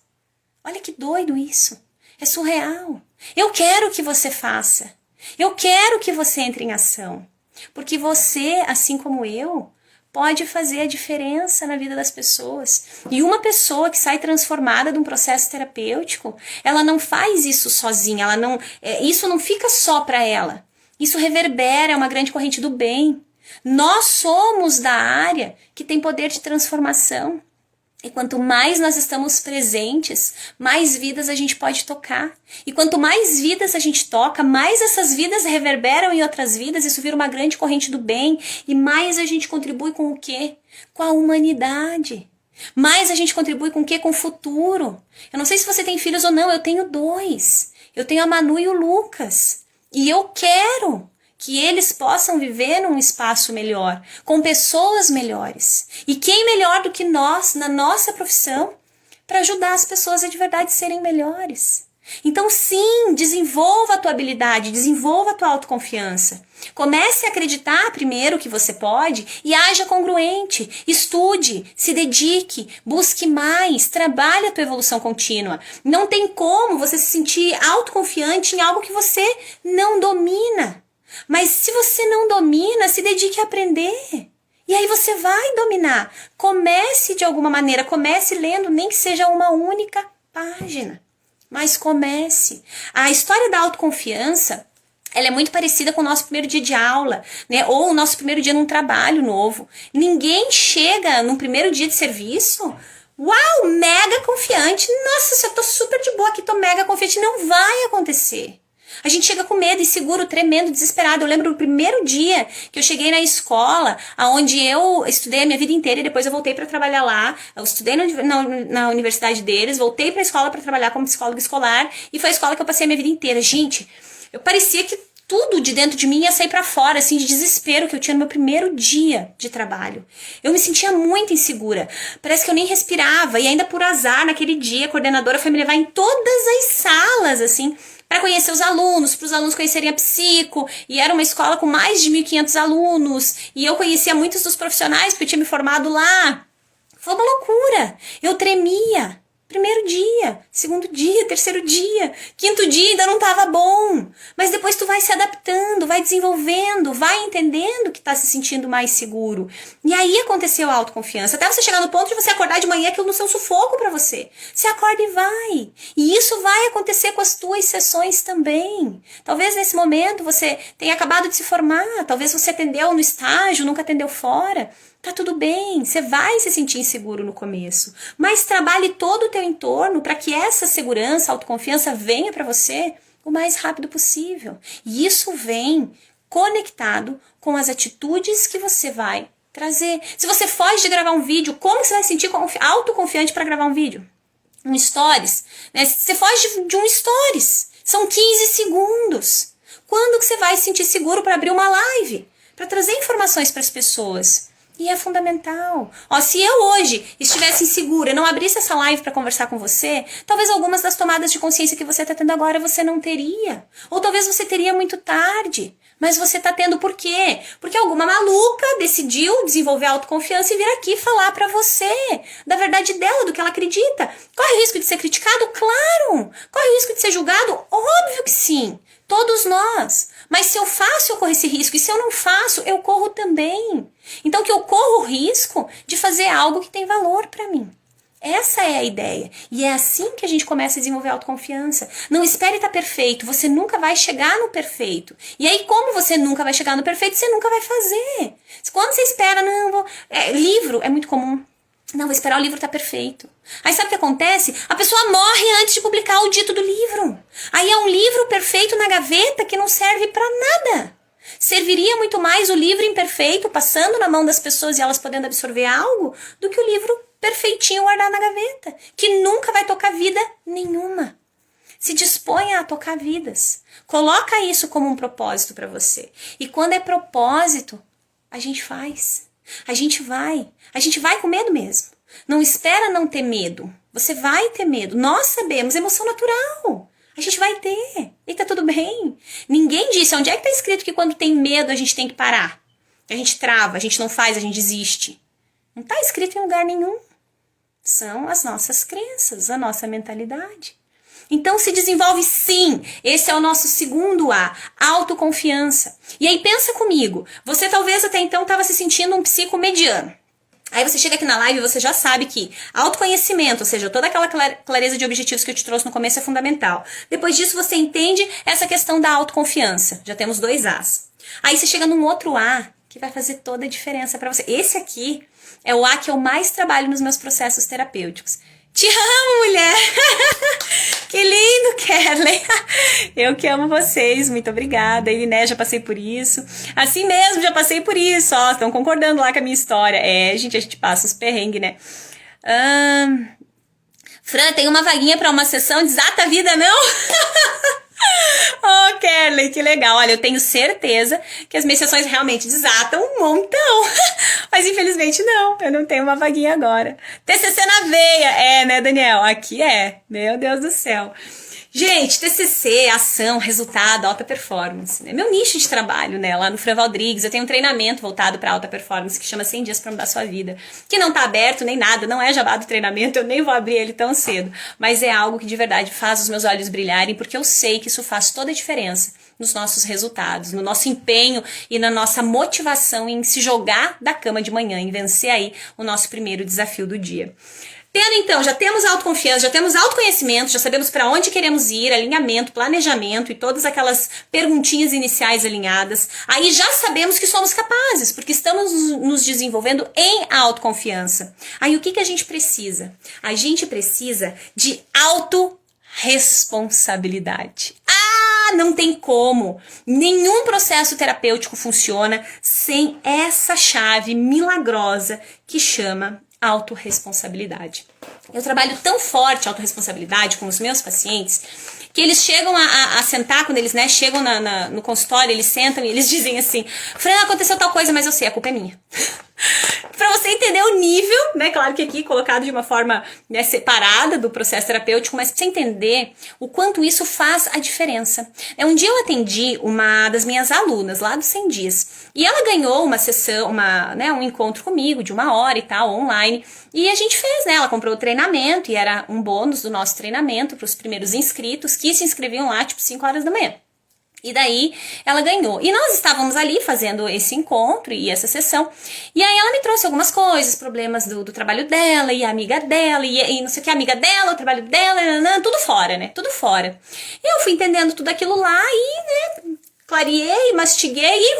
Olha que doido isso. É surreal. Eu quero que você faça. Eu quero que você entre em ação. Porque você, assim como eu, pode fazer a diferença na vida das pessoas. E uma pessoa que sai transformada de um processo terapêutico, ela não faz isso sozinha, isso não fica só para ela. Isso reverbera, é uma grande corrente do bem. Nós somos da área que tem poder de transformação. E quanto mais nós estamos presentes, mais vidas a gente pode tocar. E quanto mais vidas a gente toca, mais essas vidas reverberam em outras vidas, isso vira uma grande corrente do bem. E mais a gente contribui com o quê? Com a humanidade. Mais a gente contribui com o quê? Com o futuro. Eu não sei se você tem filhos ou não, eu tenho 2. Eu tenho a Manu e o Lucas. E eu quero que eles possam viver num espaço melhor, com pessoas melhores. E quem melhor do que nós, na nossa profissão, para ajudar as pessoas a de verdade serem melhores. Então sim, desenvolva a tua habilidade, desenvolva a tua autoconfiança. Comece a acreditar primeiro que você pode e haja congruente. Estude, se dedique, busque mais, trabalhe a tua evolução contínua. Não tem como você se sentir autoconfiante em algo que você não domina. Mas se você não domina, se dedique a aprender. E aí você vai dominar. Comece de alguma maneira, comece lendo, nem que seja uma única página. Mas comece. A história da autoconfiança, ela é muito parecida com o nosso primeiro dia de aula, né? Ou o nosso primeiro dia num trabalho novo. Ninguém chega num primeiro dia de serviço, uau, mega confiante. Nossa, eu tô super de boa aqui, tô mega confiante. Não vai acontecer. A gente chega com medo, inseguro, tremendo, desesperado. Eu lembro do primeiro dia que eu cheguei na escola, onde eu estudei a minha vida inteira e depois eu voltei para trabalhar lá. Eu estudei na universidade deles, voltei para a escola para trabalhar como psicóloga escolar e foi a escola que eu passei a minha vida inteira. Gente, eu parecia que tudo de dentro de mim ia sair pra fora, assim, de desespero que eu tinha no meu primeiro dia de trabalho. Eu me sentia muito insegura. Parece que eu nem respirava. E ainda por azar, naquele dia, a coordenadora foi me levar em todas as salas, assim, para conhecer os alunos, para os alunos conhecerem a psico. E era uma escola com mais de 1.500 alunos. E eu conhecia muitos dos profissionais, porque eu tinha me formado lá. Foi uma loucura. Eu tremia. Primeiro dia, segundo dia, terceiro dia, quinto dia ainda não tava bom. Mas depois tu vai se adaptando, vai desenvolvendo, vai entendendo que tá se sentindo mais seguro. E aí aconteceu a autoconfiança. Até você chegar no ponto de você acordar de manhã, aquilo não ser um sufoco pra você. Você acorda e vai. E isso vai acontecer com as tuas sessões também. Talvez nesse momento você tenha acabado de se formar, talvez você atendeu no estágio, nunca atendeu fora. Tá tudo bem, você vai se sentir inseguro no começo, mas trabalhe todo o teu entorno para que essa segurança, autoconfiança venha para você o mais rápido possível. E isso vem conectado com as atitudes que você vai trazer. Se você foge de gravar um vídeo, como você vai se sentir autoconfiante para gravar um vídeo? Um stories, né? Você foge de um stories, são 15 segundos. Quando que você vai se sentir seguro para abrir uma live? Para trazer informações para as pessoas? E é fundamental. Ó, se eu hoje estivesse insegura, não abrisse essa live para conversar com você, talvez algumas das tomadas de consciência que você está tendo agora você não teria. Ou talvez você teria muito tarde. Mas você está tendo por quê? Porque alguma maluca decidiu desenvolver autoconfiança e vir aqui falar para você da verdade dela, do que ela acredita. Corre o risco de ser criticado? Claro! Corre o risco de ser julgado? Óbvio que sim! Todos nós. Mas se eu faço, eu corro esse risco. E se eu não faço, eu corro também. Então que eu corro o risco de fazer algo que tem valor para mim. Essa é a ideia. E é assim que a gente começa a desenvolver autoconfiança. Não espere estar perfeito. Você nunca vai chegar no perfeito. E aí, como você nunca vai chegar no perfeito, você nunca vai fazer. Quando você espera, não, vou... livro é muito comum. Não, vou esperar o livro estar perfeito. Aí sabe o que acontece? A pessoa morre antes de publicar o dito do livro. Aí é um livro perfeito na gaveta que não serve para nada. Serviria muito mais o livro imperfeito passando na mão das pessoas e elas podendo absorver algo do que o livro perfeitinho guardado na gaveta, que nunca vai tocar vida nenhuma. Se disponha a tocar vidas. Coloca isso como um propósito para você. E quando é propósito, a gente faz. A gente vai com medo mesmo. Não espera não ter medo. Você vai ter medo. Nós sabemos, emoção natural. A gente vai ter. E tá tudo bem. Ninguém disse, onde é que tá escrito que quando tem medo a gente tem que parar? A gente trava, a gente não faz, a gente desiste. Não tá escrito em lugar nenhum. São as nossas crenças, a nossa mentalidade. Então se desenvolve sim, esse é o nosso segundo A, autoconfiança. E aí pensa comigo, você talvez até então estava se sentindo um psico mediano. Aí você chega aqui na live e você já sabe que autoconhecimento, ou seja, toda aquela clareza de objetivos que eu te trouxe no começo é fundamental. Depois disso você entende essa questão da autoconfiança, já temos 2 As. Aí você chega num outro A, que vai fazer toda a diferença para você. Esse aqui é o A que eu mais trabalho nos meus processos terapêuticos. Te amo, mulher! Que lindo, Kelly! Eu que amo vocês, muito obrigada. E, né, já passei por isso. Assim mesmo, já passei por isso, ó. Estão concordando lá com a minha história. É, gente, a gente passa os perrengues, né? Fran, tem uma vaguinha pra uma sessão? Desata a vida, não? Oh, Kelly, que legal. Olha, eu tenho certeza que as minhas sessões realmente desatam um montão. Mas infelizmente não, eu não tenho uma vaguinha agora. TCC na veia, né, Daniel? Aqui é. Meu Deus do céu. Gente, TCC, ação, resultado, alta performance. É meu nicho de trabalho, né? Lá no Fran Valdrigues, eu tenho um treinamento voltado para alta performance que chama 100 dias para mudar sua vida. Que não tá aberto nem nada, não é jabá do treinamento, eu nem vou abrir ele tão cedo. Mas é algo que de verdade faz os meus olhos brilharem, porque eu sei que isso faz toda a diferença nos nossos resultados, no nosso empenho e na nossa motivação em se jogar da cama de manhã, em vencer aí o nosso primeiro desafio do dia. Tendo então, já temos autoconfiança, já temos autoconhecimento, já sabemos para onde queremos ir, alinhamento, planejamento e todas aquelas perguntinhas iniciais alinhadas. Aí já sabemos que somos capazes, porque estamos nos desenvolvendo em autoconfiança. Aí o que a gente precisa? A gente precisa de autorresponsabilidade. Não tem como. Nenhum processo terapêutico funciona sem essa chave milagrosa que chama autorresponsabilidade. Eu trabalho tão forte a autorresponsabilidade com os meus pacientes que eles chegam a sentar, quando eles, né, chegam no consultório, eles sentam e eles dizem assim, Fran, aconteceu tal coisa, mas eu sei, a culpa é minha. Pra você entender o nível, né, claro que aqui colocado de uma forma, né, separada do processo terapêutico, mas pra você entender o quanto isso faz a diferença. Um dia eu atendi uma das minhas alunas lá dos 100 dias e ela ganhou uma sessão, um encontro comigo de 1 hora e tal, online, e a gente fez, né, ela comprou o treinamento e era um bônus do nosso treinamento para os primeiros inscritos que se inscreviam lá tipo 5 horas da manhã. E daí ela ganhou. E nós estávamos ali fazendo esse encontro e essa sessão. E aí ela me trouxe algumas coisas, problemas do trabalho dela e a amiga dela, e não sei o que, a amiga dela, o trabalho dela, tudo fora, né? Tudo fora. E eu fui entendendo tudo aquilo lá e, né, clareei, mastiguei e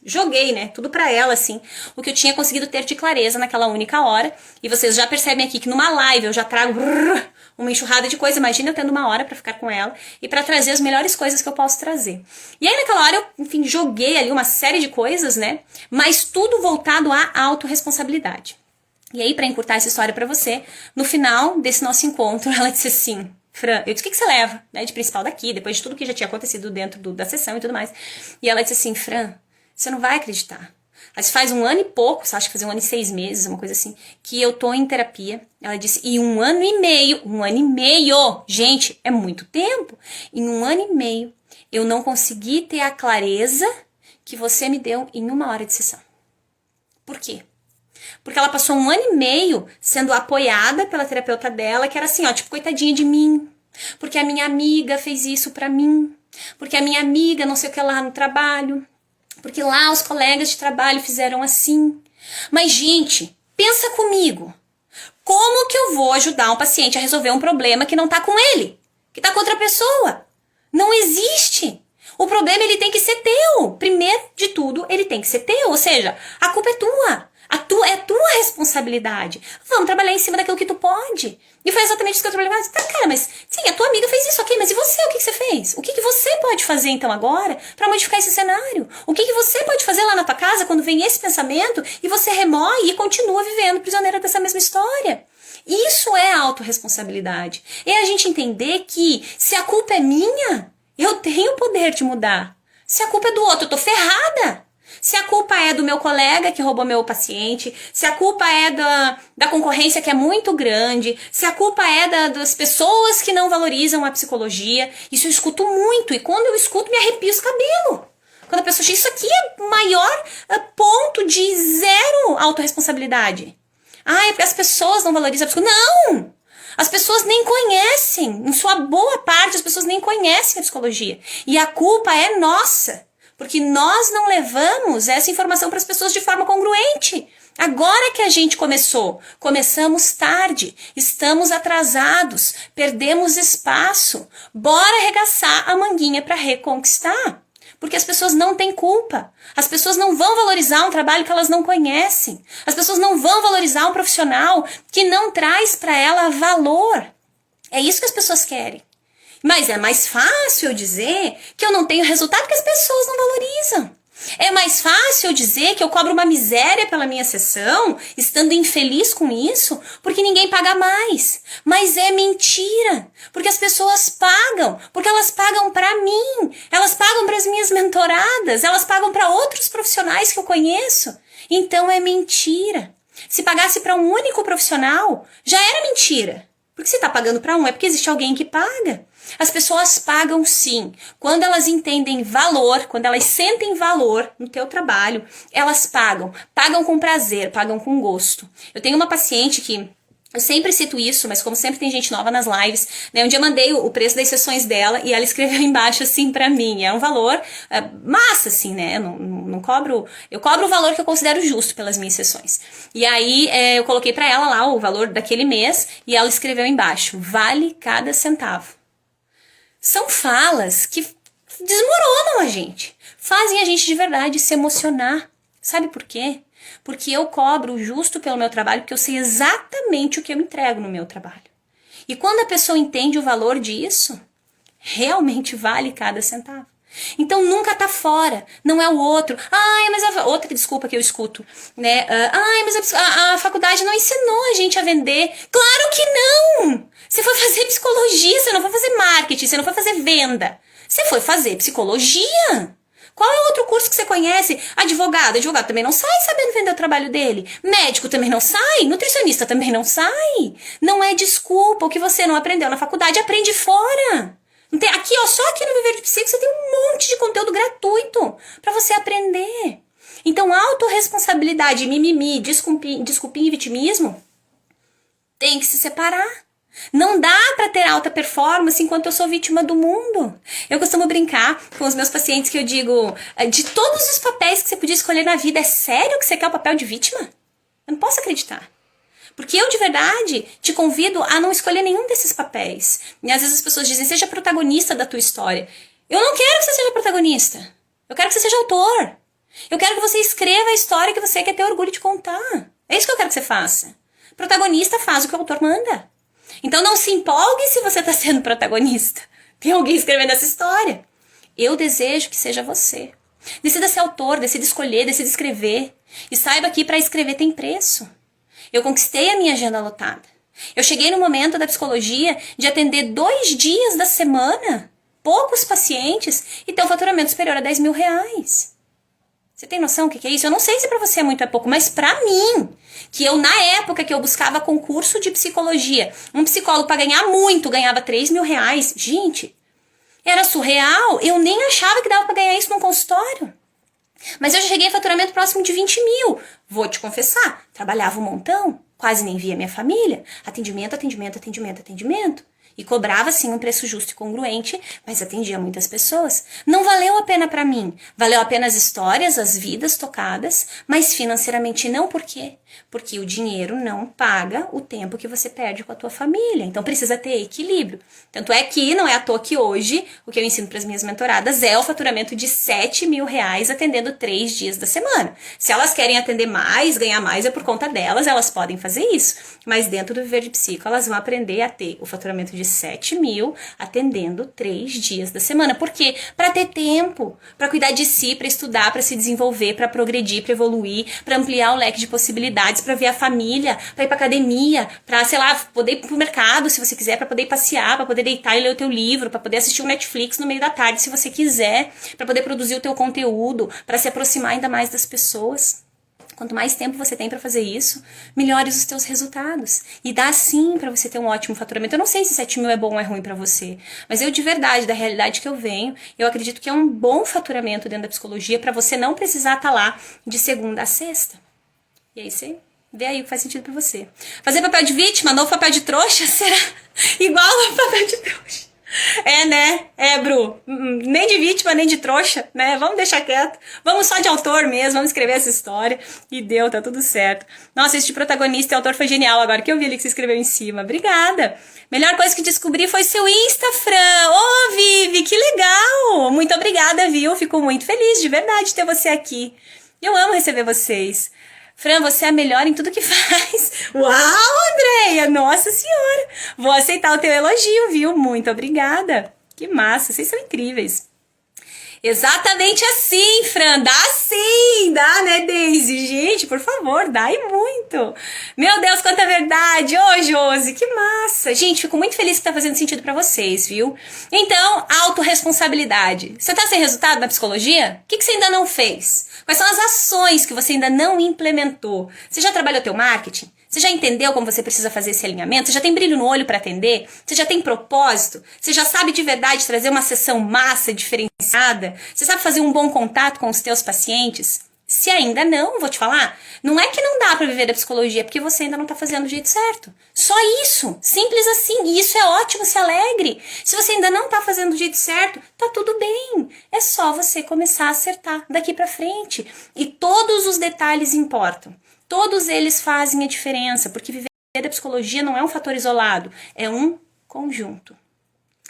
joguei, né? Tudo pra ela, assim. O que eu tinha conseguido ter de clareza naquela única hora. E vocês já percebem aqui que numa live eu já trago uma enxurrada de coisa. Imagina eu tendo 1 hora pra ficar com ela e pra trazer as melhores coisas que eu posso trazer. E aí naquela hora eu, enfim, joguei ali uma série de coisas, né? Mas tudo voltado à autorresponsabilidade. E aí, pra encurtar essa história pra você, no final desse nosso encontro, ela disse assim, Fran, eu disse, o que você leva, né, de principal daqui, depois de tudo que já tinha acontecido dentro da sessão e tudo mais. E ela disse assim, Fran, você não vai acreditar. Mas faz 1 ano e pouco, acho que fazia 1 ano e 6 meses, uma coisa assim, que eu tô em terapia. Ela disse, e 1 ano e meio, gente, é muito tempo. Em 1 ano e meio, eu não consegui ter a clareza que você me deu em 1 hora de sessão. Por quê? Porque ela passou 1 ano e meio sendo apoiada pela terapeuta dela, que era assim, ó, tipo, coitadinha de mim. Porque a minha amiga fez isso pra mim. Porque a minha amiga não sei o que lá no trabalho. Porque lá os colegas de trabalho fizeram assim. Mas, gente, pensa comigo. Como que eu vou ajudar um paciente a resolver um problema que não tá com ele? Que tá com outra pessoa? Não existe. O problema, ele tem que ser teu. Primeiro de tudo, ele tem que ser teu. Ou seja, a culpa é tua. É tua responsabilidade. Vamos trabalhar em cima daquilo que tu pode. E foi exatamente isso que eu trabalhei. Tá, cara, mas sim, a tua amiga fez isso, ok, mas e você? O que você fez? O que você pode fazer então agora para modificar esse cenário? O que você pode fazer lá na tua casa quando vem esse pensamento e você remoe e continua vivendo prisioneira dessa mesma história? Isso é autorresponsabilidade. É a gente entender que se a culpa é minha, eu tenho o poder de mudar. Se a culpa é do outro, eu tô ferrada. Se a culpa é do meu colega que roubou meu paciente, se a culpa é da concorrência que é muito grande, se a culpa é das pessoas que não valorizam a psicologia, isso eu escuto muito. E quando eu escuto, me arrepio os cabelos. Quando a pessoa diz, isso aqui é o maior ponto de zero autorresponsabilidade. Ah, é porque as pessoas não valorizam a psicologia. Não! As pessoas nem conhecem, em sua boa parte, as pessoas nem conhecem a psicologia. E a culpa é nossa. Porque nós não levamos essa informação para as pessoas de forma congruente. Agora que a gente começamos tarde, estamos atrasados, perdemos espaço. Bora arregaçar a manguinha para reconquistar. Porque as pessoas não têm culpa. As pessoas não vão valorizar um trabalho que elas não conhecem. As pessoas não vão valorizar um profissional que não traz para ela valor. É isso que as pessoas querem. Mas é mais fácil eu dizer que eu não tenho resultado porque as pessoas não valorizam. É mais fácil eu dizer que eu cobro uma miséria pela minha sessão, estando infeliz com isso, porque ninguém paga mais. Mas é mentira, porque as pessoas pagam, porque elas pagam para mim, elas pagam para as minhas mentoradas, elas pagam para outros profissionais que eu conheço. Então é mentira. Se pagasse para um único profissional, já era mentira. Porque se está pagando para um, é porque existe alguém que paga. As pessoas pagam sim. Quando elas entendem valor, quando elas sentem valor no teu trabalho, elas pagam. Pagam com prazer, pagam com gosto. Eu tenho uma paciente que, eu sempre cito isso, mas como sempre tem gente nova nas lives, né? Um dia eu mandei o preço das sessões dela e ela escreveu embaixo assim pra mim. É um valor massa, assim, né? Eu não cobro... Eu cobro o valor que eu considero justo pelas minhas sessões. E aí eu coloquei pra ela lá o valor daquele mês e ela escreveu embaixo, vale cada centavo. São falas que desmoronam a gente, fazem a gente de verdade se emocionar. Sabe por quê? Porque eu cobro justo pelo meu trabalho, porque eu sei exatamente o que eu entrego no meu trabalho. E quando a pessoa entende o valor disso, realmente vale cada centavo. Então nunca tá fora, não é o outro. Ai, mas outra desculpa que eu escuto, né? Ai, mas a faculdade não ensinou a gente a vender. Claro que não! Você foi fazer psicologia, você não foi fazer marketing, você não foi fazer venda. Você foi fazer psicologia. Qual é o outro curso que você conhece? Advogado. Advogado também não sai sabendo vender o trabalho dele. Médico também não sai. Nutricionista também não sai. Não é desculpa. O que você não aprendeu na faculdade, aprende fora. Não tem, aqui, ó, só aqui no Viver de Psico você tem um monte de conteúdo gratuito para você aprender. Então, autorresponsabilidade, mimimi, desculpinha e vitimismo tem que se separar. Não dá pra ter alta performance enquanto eu sou vítima do mundo. Eu costumo brincar com os meus pacientes que eu digo, de todos os papéis que você podia escolher na vida, é sério que você quer o papel de vítima? Eu não posso acreditar. Porque eu, de verdade, te convido a não escolher nenhum desses papéis. E às vezes as pessoas dizem, seja protagonista da tua história. Eu não quero que você seja protagonista. Eu quero que você seja autor. Eu quero que você escreva a história que você quer ter orgulho de contar. É isso que eu quero que você faça. Protagonista faz o que o autor manda. Então não se empolgue se você está sendo protagonista. Tem alguém escrevendo essa história. Eu desejo que seja você. Decida ser autor, decida escolher, decida escrever. E saiba que para escrever tem preço. Eu conquistei a minha agenda lotada. Eu cheguei no momento da psicologia de atender 2 dias da semana, poucos pacientes, e ter um faturamento superior a 10 mil reais. Você tem noção do que é isso? Eu não sei se pra você é muito ou é pouco, mas pra mim, que eu na época que eu buscava concurso de psicologia, um psicólogo pra ganhar muito ganhava 3 mil reais. Gente, era surreal. Eu nem achava que dava pra ganhar isso num consultório. Mas eu já cheguei a faturamento próximo de 20 mil. Vou te confessar, trabalhava um montão, quase nem via minha família. Atendimento, atendimento, atendimento, atendimento. E cobrava, sim, um preço justo e congruente, mas atendia muitas pessoas. Não valeu a pena pra mim. Valeu a pena as histórias, as vidas tocadas, mas financeiramente não. Por quê? Porque o dinheiro não paga o tempo que você perde com a tua família. Então precisa ter equilíbrio. Tanto é que não é à toa que hoje o que eu ensino para as minhas mentoradas é o faturamento de 7 mil reais atendendo 3 dias da semana. Se elas querem atender mais, ganhar mais, é por conta delas, elas podem fazer isso. Mas dentro do Viver de Psico, elas vão aprender a ter o faturamento de 7 mil atendendo 3 dias da semana. Por quê? Para ter tempo, para cuidar de si, para estudar, para se desenvolver, para progredir, para evoluir, para ampliar o leque de possibilidades, para ver a família, para ir pra academia, pra, sei lá, poder ir pro mercado se você quiser, pra poder ir passear, pra poder deitar e ler o teu livro, pra poder assistir um Netflix no meio da tarde se você quiser, pra poder produzir o teu conteúdo, pra se aproximar ainda mais das pessoas. Quanto mais tempo você tem pra fazer isso, melhores os teus resultados. E dá sim pra você ter um ótimo faturamento. Eu não sei se 7 mil é bom ou é ruim pra você, mas eu de verdade, da realidade que eu venho, eu acredito que é um bom faturamento dentro da psicologia pra você não precisar estar lá de segunda a sexta. E aí você vê aí o que faz sentido pra você. Fazer papel de vítima, novo papel de trouxa, será igual ao papel de trouxa? É, né? É, Bru. Nem de vítima, nem de trouxa, né? Vamos deixar quieto. Vamos só de autor mesmo, vamos escrever essa história. E deu, tá tudo certo. Nossa, esse de protagonista e autor foi genial agora, que eu vi ali que você escreveu em cima. Obrigada. Melhor coisa que descobri foi seu Insta, Fran. Ô, Vivi, que legal. Muito obrigada, viu? Fico muito feliz, de verdade, de ter você aqui. Eu amo receber vocês. Fran, você é a melhor em tudo que faz. Uau, Andréia! Nossa Senhora! Vou aceitar o teu elogio, viu? Muito obrigada. Que massa, vocês são incríveis. Exatamente assim, Fran. Dá sim, dá, né, Daisy? Gente, por favor, dá e muito. Meu Deus, quanta verdade. Ô, Josi, que massa. Gente, fico muito feliz que tá fazendo sentido pra vocês, viu? Então, autorresponsabilidade. Você tá sem resultado na psicologia? O que você ainda não fez? Quais são as ações que você ainda não implementou? Você já trabalhou teu marketing? Você já entendeu como você precisa fazer esse alinhamento? Você já tem brilho no olho para atender? Você já tem propósito? Você já sabe de verdade trazer uma sessão massa, diferenciada? Você sabe fazer um bom contato com os teus pacientes? Se ainda não, vou te falar, não é que não dá para viver da psicologia, é porque você ainda não tá fazendo do jeito certo. Só isso, simples assim, e isso é ótimo, se alegre. Se você ainda não tá fazendo do jeito certo, tá tudo bem. É só você começar a acertar daqui para frente. E todos os detalhes importam. Todos eles fazem a diferença, porque viver da psicologia não é um fator isolado, é um conjunto.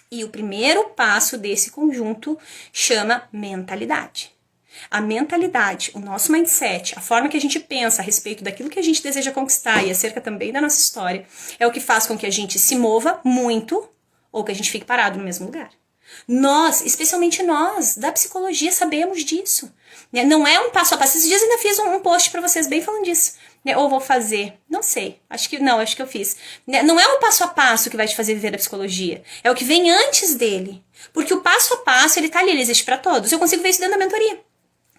E o primeiro passo desse conjunto chama mentalidade. A mentalidade, o nosso mindset, a forma que a gente pensa a respeito daquilo que a gente deseja conquistar e acerca também da nossa história, é o que faz com que a gente se mova muito ou que a gente fique parado no mesmo lugar. Nós, especialmente nós, da psicologia, sabemos disso. Não é um passo a passo. Esses dias eu ainda fiz um post pra vocês bem falando disso. né? Ou vou fazer, não sei, acho que eu fiz. Não é o passo a passo que vai te fazer viver a psicologia, é o que vem antes dele. Porque o passo a passo, ele tá ali, ele existe para todos. Eu consigo ver isso dentro da mentoria.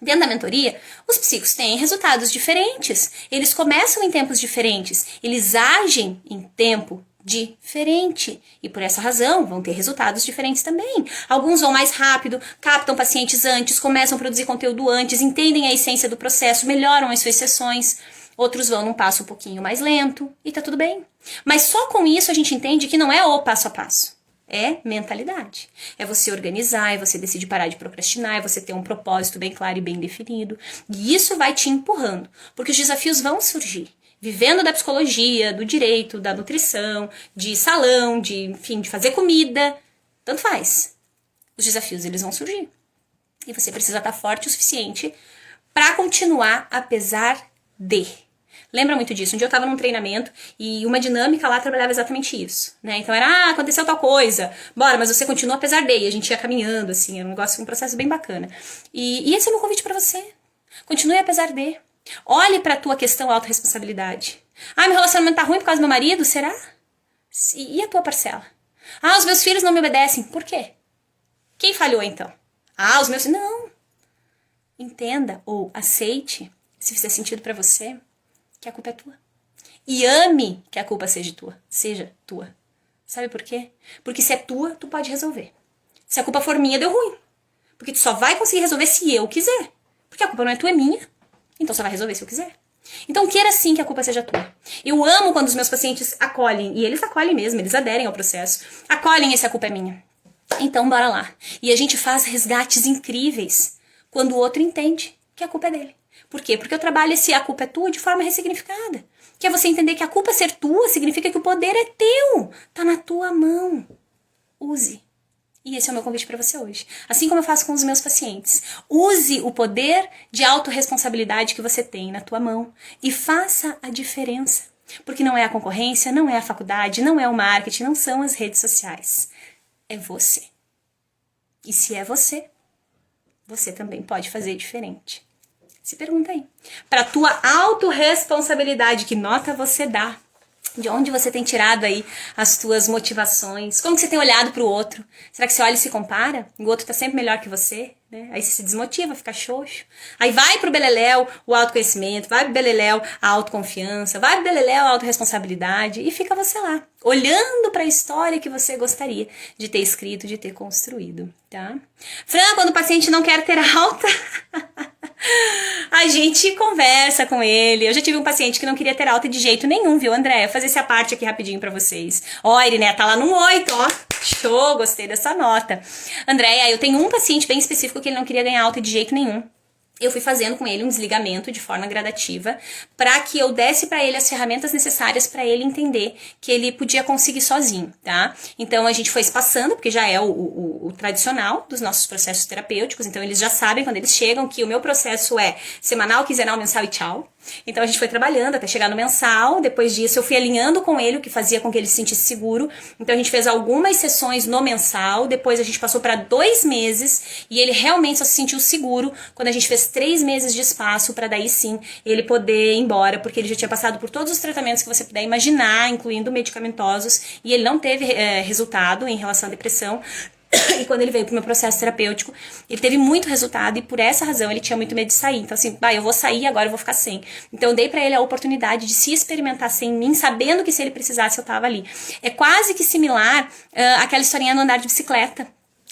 Dentro da mentoria, os psicos têm resultados diferentes. Eles começam em tempos diferentes. Eles agem em tempo diferente. E por essa razão, vão ter resultados diferentes também. Alguns vão mais rápido, captam pacientes antes, começam a produzir conteúdo antes, entendem a essência do processo, melhoram as suas sessões. Outros vão num passo um pouquinho mais lento e tá tudo bem. Mas só com isso a gente entende que não é o passo a passo. É mentalidade. É você organizar, é você decidir parar de procrastinar, é você ter um propósito bem claro e bem definido. E isso vai te empurrando, porque os desafios vão surgir. Vivendo da psicologia, do direito, da nutrição, de salão, enfim, de fazer comida, tanto faz. Os desafios, eles vão surgir. E você precisa estar forte o suficiente para continuar apesar de. Lembra muito disso? Um dia eu tava num treinamento e uma dinâmica lá trabalhava exatamente isso, né? Então era, aconteceu tal coisa, bora, mas você continua apesar de. E a gente ia caminhando, assim, era um processo bem bacana. E esse é o meu convite pra você. Continue apesar de. Olhe pra tua questão autorresponsabilidade. Ah, meu relacionamento tá ruim por causa do meu marido, será? E a tua parcela? Ah, os meus filhos não me obedecem. Por quê? Quem falhou então? Ah, os meus... Não. Entenda ou aceite, se fizer sentido pra você, que a culpa é tua. E ame que a culpa seja tua. Sabe por quê? Porque se é tua, tu pode resolver. Se a culpa for minha, deu ruim. Porque tu só vai conseguir resolver se eu quiser. Porque a culpa não é tua, é minha. Então só vai resolver se eu quiser. Então queira sim que a culpa seja tua. Eu amo quando os meus pacientes acolhem, e eles acolhem mesmo, eles aderem ao processo. Acolhem esse a culpa é minha. Então bora lá. E a gente faz resgates incríveis quando o outro entende que a culpa é dele. Por quê? Porque eu trabalho esse a culpa é tua de forma ressignificada. Que é você entender que a culpa ser tua significa que o poder é teu. Tá na tua mão. Use. E esse é o meu convite para você hoje. Assim como eu faço com os meus pacientes. Use o poder de autorresponsabilidade que você tem na tua mão. E faça a diferença. Porque não é a concorrência, não é a faculdade, não é o marketing, não são as redes sociais. É você. E se é você, você também pode fazer diferente. Se pergunta aí. Para tua autorresponsabilidade, que nota você dá? De onde você tem tirado aí as tuas motivações? Como que você tem olhado para o outro? Será que você olha e se compara? O outro tá sempre melhor que você? Né? Aí você se desmotiva, fica xoxo. Aí vai pro beleléu o autoconhecimento, vai pro beleléu a autoconfiança, vai pro beleléu a autorresponsabilidade e fica você lá, olhando para a história que você gostaria de ter escrito, de ter construído, tá? Fran, quando o paciente não quer ter alta... A gente conversa com ele. Eu já tive um paciente que não queria ter alta de jeito nenhum, viu, André? Vou fazer essa parte aqui rapidinho pra vocês. Ó, Iriné, tá lá no 8, ó. Show, gostei dessa nota. Andréia, eu tenho um paciente bem específico que ele não queria ganhar alta de jeito nenhum. Eu fui fazendo com ele um desligamento de forma gradativa para que eu desse para ele as ferramentas necessárias para ele entender que ele podia conseguir sozinho, tá? Então a gente foi espaçando, porque já é o tradicional dos nossos processos terapêuticos, então eles já sabem quando eles chegam que o meu processo é semanal, quinzenal, mensal e tchau. Então a gente foi trabalhando até chegar no mensal, depois disso eu fui alinhando com ele o que fazia com que ele se sentisse seguro. Então a gente fez algumas sessões no mensal, depois a gente passou para 2 meses e ele realmente só se sentiu seguro quando a gente fez 3 meses de espaço para daí sim ele poder ir embora, porque ele já tinha passado por todos os tratamentos que você puder imaginar, incluindo medicamentosos, e ele não teve resultado em relação à depressão. E quando ele veio pro meu processo terapêutico, ele teve muito resultado e por essa razão ele tinha muito medo de sair. Então assim, eu vou sair agora, eu vou ficar sem. Então eu dei pra ele a oportunidade de se experimentar sem mim, sabendo que se ele precisasse eu tava ali. É quase que similar àquela historinha no andar de bicicleta.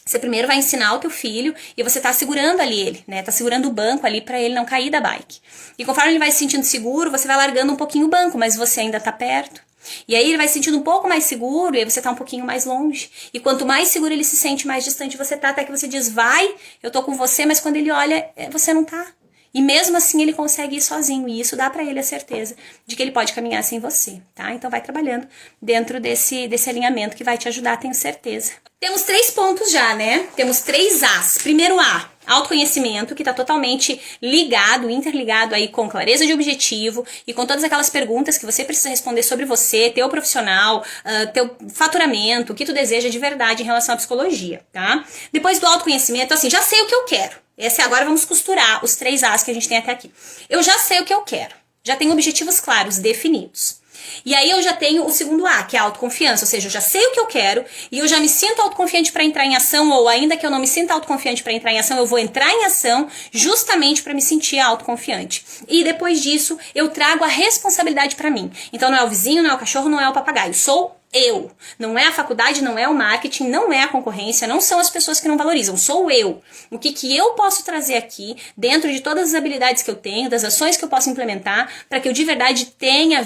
Você primeiro vai ensinar o teu filho e você tá segurando ali ele, né? Tá segurando o banco ali pra ele não cair da bike. E conforme ele vai se sentindo seguro, você vai largando um pouquinho o banco, mas você ainda tá perto. E aí ele vai se sentindo um pouco mais seguro e aí você tá um pouquinho mais longe. E quanto mais seguro ele se sente, mais distante você tá, até que você diz, vai, eu tô com você, mas quando ele olha, você não tá. E mesmo assim ele consegue ir sozinho, e isso dá pra ele a certeza de que ele pode caminhar sem você, tá? Então vai trabalhando dentro desse alinhamento que vai te ajudar, tenho certeza. Temos 3 pontos já, né? Temos 3 As. Primeiro A, autoconhecimento, que tá totalmente ligado, interligado aí com clareza de objetivo e com todas aquelas perguntas que você precisa responder sobre você, teu profissional, teu faturamento, o que tu deseja de verdade em relação à psicologia, tá? Depois do autoconhecimento, assim, já sei o que eu quero. Agora vamos costurar os 3 As que a gente tem até aqui. Eu já sei o que eu quero. Já tenho objetivos claros, definidos. E aí eu já tenho o segundo A, que é a autoconfiança, ou seja, eu já sei o que eu quero e eu já me sinto autoconfiante para entrar em ação, ou ainda que eu não me sinta autoconfiante para entrar em ação, eu vou entrar em ação justamente para me sentir autoconfiante. E depois disso, eu trago a responsabilidade para mim. Então não é o vizinho, não é o cachorro, não é o papagaio, sou eu. Não é a faculdade, não é o marketing, não é a concorrência, não são as pessoas que não valorizam, sou eu. O que eu posso trazer aqui, dentro de todas as habilidades que eu tenho, das ações que eu posso implementar, para que eu de verdade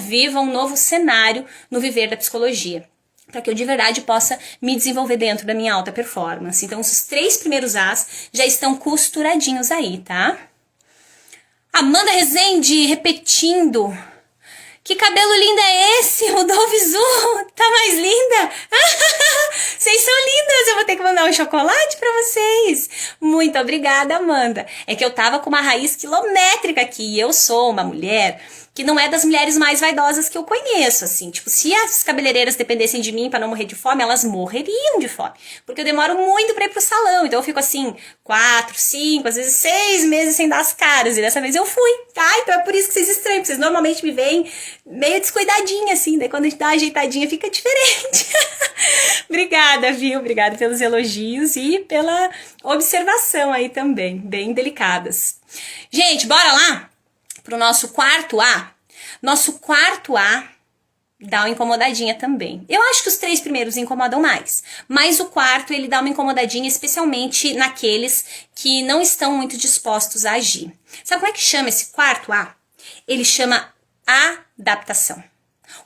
viva um novo cenário no viver da psicologia. Para que eu de verdade possa me desenvolver dentro da minha alta performance. Então, os 3 primeiros As já estão costuradinhos aí, tá? Amanda Rezende, repetindo. Que cabelo lindo é esse? Mudou o visu? Tá mais linda? Vocês são lindas! Eu vou ter que mandar um chocolate pra vocês. Muito obrigada, Amanda. É que eu tava com uma raiz quilométrica aqui. E eu sou uma mulher que não é das mulheres mais vaidosas que eu conheço, assim. Tipo, se as cabeleireiras dependessem de mim pra não morrer de fome, elas morreriam de fome. Porque eu demoro muito pra ir pro salão. Então eu fico assim, 4, 5, às vezes 6 meses sem dar as caras. E dessa vez eu fui, tá? Então é por isso que vocês estranham. Vocês normalmente me veem meio descuidadinha, assim. Daí quando a gente dá uma ajeitadinha, fica diferente. Obrigada, viu? Obrigada pelos elogios e pela observação aí também. Bem delicadas. Gente, bora lá? Pro nosso quarto A. Nosso quarto A dá uma incomodadinha também. Eu acho que os 3 primeiros incomodam mais, mas o quarto ele dá uma incomodadinha, especialmente naqueles que não estão muito dispostos a agir. Sabe como é que chama esse quarto A? Ele chama adaptação.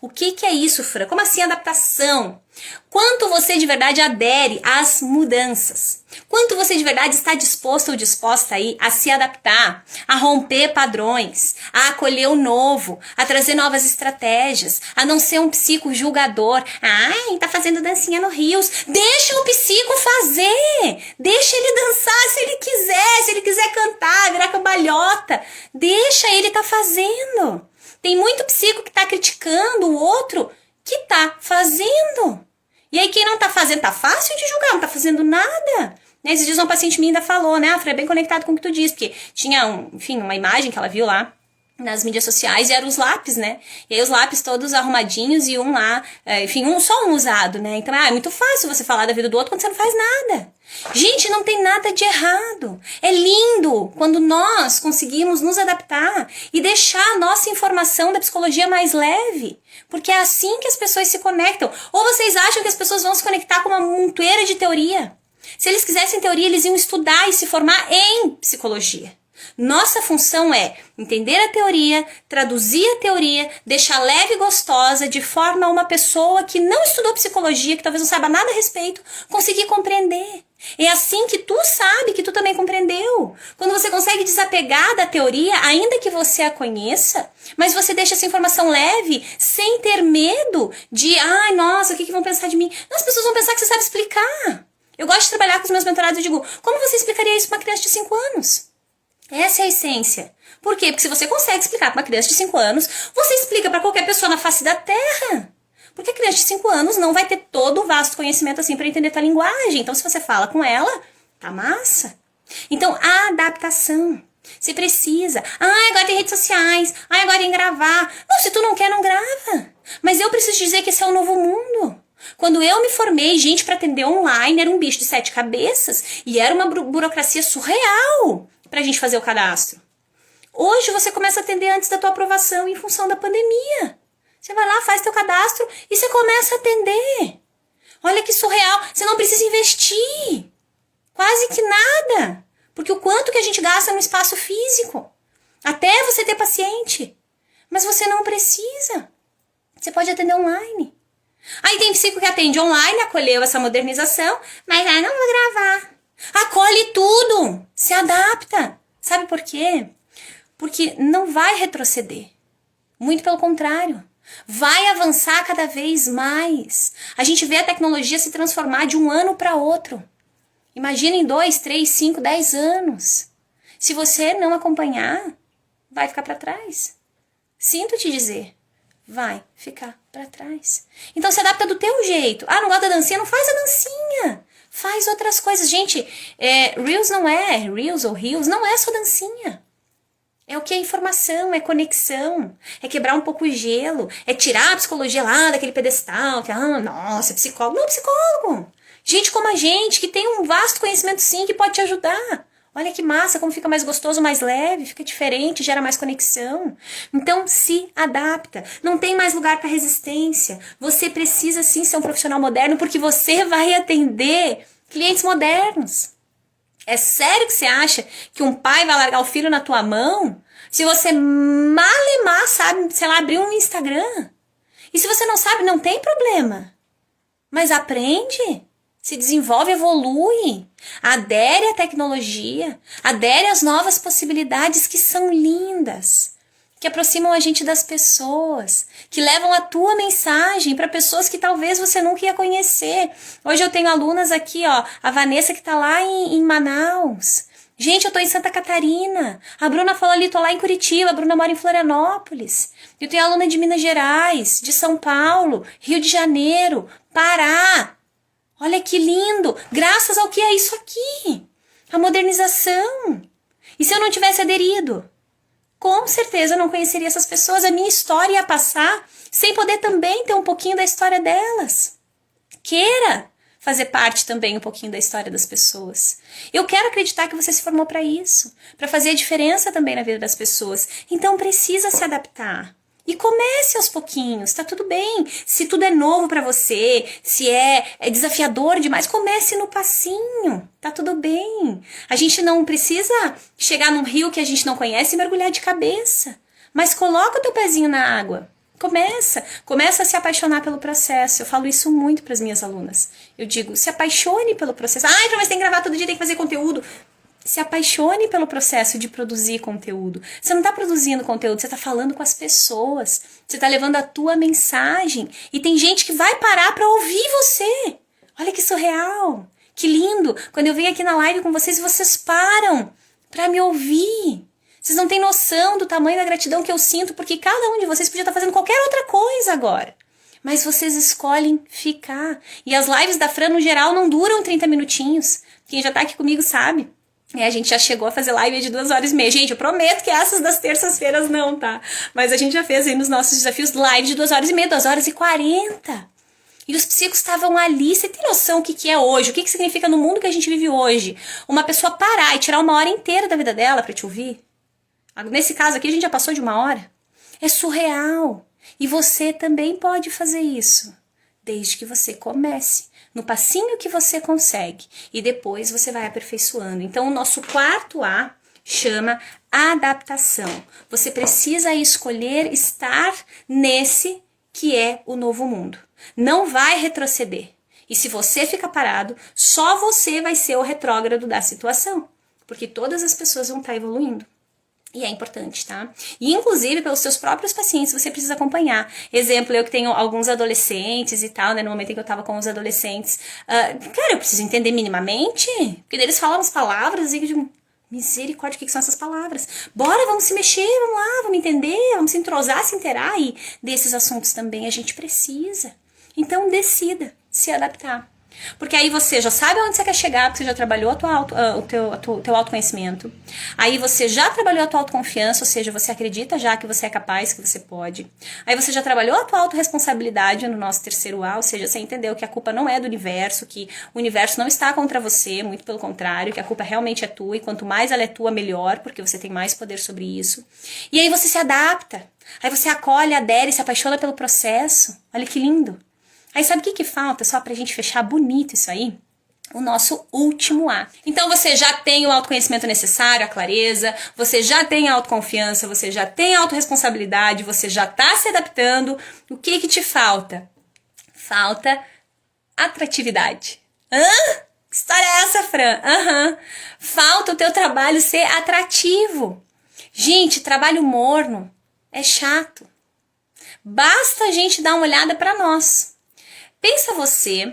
O que é isso, Fran? Como assim adaptação? Quanto você de verdade adere às mudanças? Quanto você de verdade está disposto ou disposta aí a se adaptar, a romper padrões, a acolher o novo, a trazer novas estratégias, a não ser um psico julgador. Ai, tá fazendo dancinha no Rios. Deixa o psico fazer. Deixa ele dançar se ele quiser cantar, virar cambalhota. Deixa ele tá fazendo. Tem muito psico que tá criticando o outro que tá fazendo. E aí quem não tá fazendo, tá fácil de julgar, não tá fazendo nada. Esses dias uma paciente minha ainda falou, né? Foi bem conectado com o que tu disse, porque tinha, uma imagem que ela viu lá nas mídias sociais e eram os lápis, né? E aí os lápis todos arrumadinhos e um lá, só um usado, né? Então, é muito fácil você falar da vida do outro quando você não faz nada. Gente, não tem nada de errado. É lindo quando nós conseguimos nos adaptar e deixar a nossa informação da psicologia mais leve. Porque é assim que as pessoas se conectam. Ou vocês acham que as pessoas vão se conectar com uma montoeira de teoria? Se eles quisessem teoria, eles iam estudar e se formar em psicologia. Nossa função é entender a teoria, traduzir a teoria, deixar leve e gostosa, de forma a uma pessoa que não estudou psicologia, que talvez não saiba nada a respeito, conseguir compreender. É assim que tu sabe que tu também compreendeu. Quando você consegue desapegar da teoria, ainda que você a conheça, mas você deixa essa informação leve, sem ter medo de, ai, nossa, o que vão pensar de mim? Não, as pessoas vão pensar que você sabe explicar. Eu gosto de trabalhar com os meus mentorados e digo, como você explicaria isso para uma criança de 5 anos? Essa é a essência. Por quê? Porque se você consegue explicar para uma criança de 5 anos, você explica para qualquer pessoa na face da Terra. Porque a criança de 5 anos não vai ter todo o vasto conhecimento assim para entender tua linguagem. Então, se você fala com ela, tá massa. Então, a adaptação. Você precisa. Agora tem redes sociais. Agora tem gravar. Não, se tu não quer, não grava. Mas eu preciso dizer que esse é o novo mundo. Quando eu me formei, gente, para atender online, era um bicho de 7 cabeças e era uma burocracia surreal pra gente fazer o cadastro. Hoje você começa a atender antes da tua aprovação em função da pandemia. Você vai lá, faz teu cadastro e você começa a atender. Olha que surreal, você não precisa investir. Quase que nada. Porque o quanto que a gente gasta no espaço físico, até você ter paciente. Mas você não precisa. Você pode atender online. Aí tem psico que atende online, acolheu essa modernização, mas não vou gravar. Acolhe tudo, se adapta. Sabe por quê? Porque não vai retroceder. Muito pelo contrário. Vai avançar cada vez mais. A gente vê a tecnologia se transformar de um ano para outro. Imagina em 2, 3, 5, 10 anos. Se você não acompanhar, vai ficar para trás. Sinto te dizer. Vai ficar para trás. Então se adapta do teu jeito. Não gosta da dancinha? Não faz a dancinha. Faz outras coisas. Gente, Reels não é, Reels ou Reels, não é só dancinha. É o que é informação, é conexão, é quebrar um pouco o gelo, é tirar a psicologia lá daquele pedestal, que, nossa, psicólogo. Não, psicólogo. Gente como a gente, que tem um vasto conhecimento sim, que pode te ajudar. Olha que massa, como fica mais gostoso, mais leve, fica diferente, gera mais conexão. Então, se adapta. Não tem mais lugar para resistência. Você precisa sim ser um profissional moderno, porque você vai atender clientes modernos. É sério que você acha que um pai vai largar o filho na tua mão se você malemar sabe, sei lá, abrir um Instagram? E se você não sabe, não tem problema. Mas aprende, se desenvolve, evolui, adere à tecnologia, adere às novas possibilidades que são lindas, que aproximam a gente das pessoas, que levam a tua mensagem para pessoas que talvez você nunca ia conhecer. Hoje eu tenho alunas aqui, ó, a Vanessa que tá lá em Manaus. Gente, eu tô em Santa Catarina. A Bruna falou ali, tô lá em Curitiba. A Bruna mora em Florianópolis. Eu tenho aluna de Minas Gerais, de São Paulo, Rio de Janeiro, Pará. Olha que lindo. Graças ao que é isso aqui. A modernização. E se eu não tivesse aderido? Com certeza eu não conheceria essas pessoas. A minha história ia passar sem poder também ter um pouquinho da história delas. Queira fazer parte também um pouquinho da história das pessoas. Eu quero acreditar que você se formou para isso, para fazer a diferença também na vida das pessoas. Então precisa se adaptar. E comece aos pouquinhos, tá tudo bem. Se tudo é novo para você, se é desafiador demais, comece no passinho, tá tudo bem. A gente não precisa chegar num rio que a gente não conhece e mergulhar de cabeça. Mas coloca o teu pezinho na água. Começa a se apaixonar pelo processo. Eu falo isso muito para as minhas alunas. Eu digo, se apaixone pelo processo. Mas tem que gravar todo dia, tem que fazer conteúdo. Se apaixone pelo processo de produzir conteúdo. Você não está produzindo conteúdo, você está falando com as pessoas. Você está levando a tua mensagem. E tem gente que vai parar para ouvir você. Olha que surreal. Que lindo. Quando eu venho aqui na live com vocês, vocês param para me ouvir. Vocês não têm noção do tamanho da gratidão que eu sinto, porque cada um de vocês podia estar fazendo qualquer outra coisa agora. Mas vocês escolhem ficar. E as lives da Fran, no geral, não duram 30 minutinhos. Quem já está aqui comigo sabe. A gente já chegou a fazer live de 2h30. Gente, eu prometo que essas das terças-feiras não, tá? Mas a gente já fez aí nos nossos desafios live de 2h30, 2h40. E os psicos estavam ali. Você tem noção o que é hoje? O que significa no mundo que a gente vive hoje? Uma pessoa parar e tirar 1 hora inteira da vida dela pra te ouvir? Nesse caso aqui, a gente já passou de 1 hora. É surreal. E você também pode fazer isso, desde que você comece, no passinho que você consegue. E depois você vai aperfeiçoando. Então, o nosso 4A chama adaptação. Você precisa escolher estar nesse que é o novo mundo. Não vai retroceder. E se você ficar parado, só você vai ser o retrógrado da situação. Porque todas as pessoas vão estar evoluindo. E é importante, tá? E inclusive pelos seus próprios pacientes você precisa acompanhar. Exemplo, eu que tenho alguns adolescentes e tal, né? No momento em que eu tava com os adolescentes. Cara, eu preciso entender minimamente. Porque eles falam as palavras e eu digo, misericórdia, o que são essas palavras? Bora, vamos se mexer, vamos lá, vamos entender, vamos se entrosar, se inteirar. E desses assuntos também a gente precisa. Então decida se adaptar. Porque aí você já sabe onde você quer chegar, porque você já trabalhou o teu autoconhecimento. Aí você já trabalhou a tua autoconfiança, ou seja, você acredita já que você é capaz, que você pode. Aí você já trabalhou a tua autorresponsabilidade no nosso 3º A, ou seja, você entendeu que a culpa não é do universo, que o universo não está contra você, muito pelo contrário, que a culpa realmente é tua, e quanto mais ela é tua, melhor, porque você tem mais poder sobre isso. E aí você se adapta, aí você acolhe, adere, se apaixona pelo processo. Olha que lindo. Aí sabe o que falta, só pra gente fechar bonito isso aí? O nosso último A. Então você já tem o autoconhecimento necessário, a clareza, você já tem a autoconfiança, você já tem a autorresponsabilidade, você já tá se adaptando. O que te falta? Falta atratividade. Que história é essa, Fran? Falta o teu trabalho ser atrativo. Gente, trabalho morno é chato. Basta a gente dar uma olhada pra nós. Pensa você,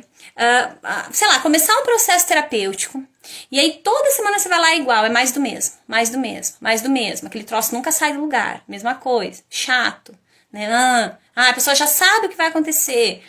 sei lá, começar um processo terapêutico, e aí toda semana você vai lá igual, é mais do mesmo, mais do mesmo, mais do mesmo, aquele troço nunca sai do lugar, mesma coisa, chato, né? A pessoa já sabe o que vai acontecer,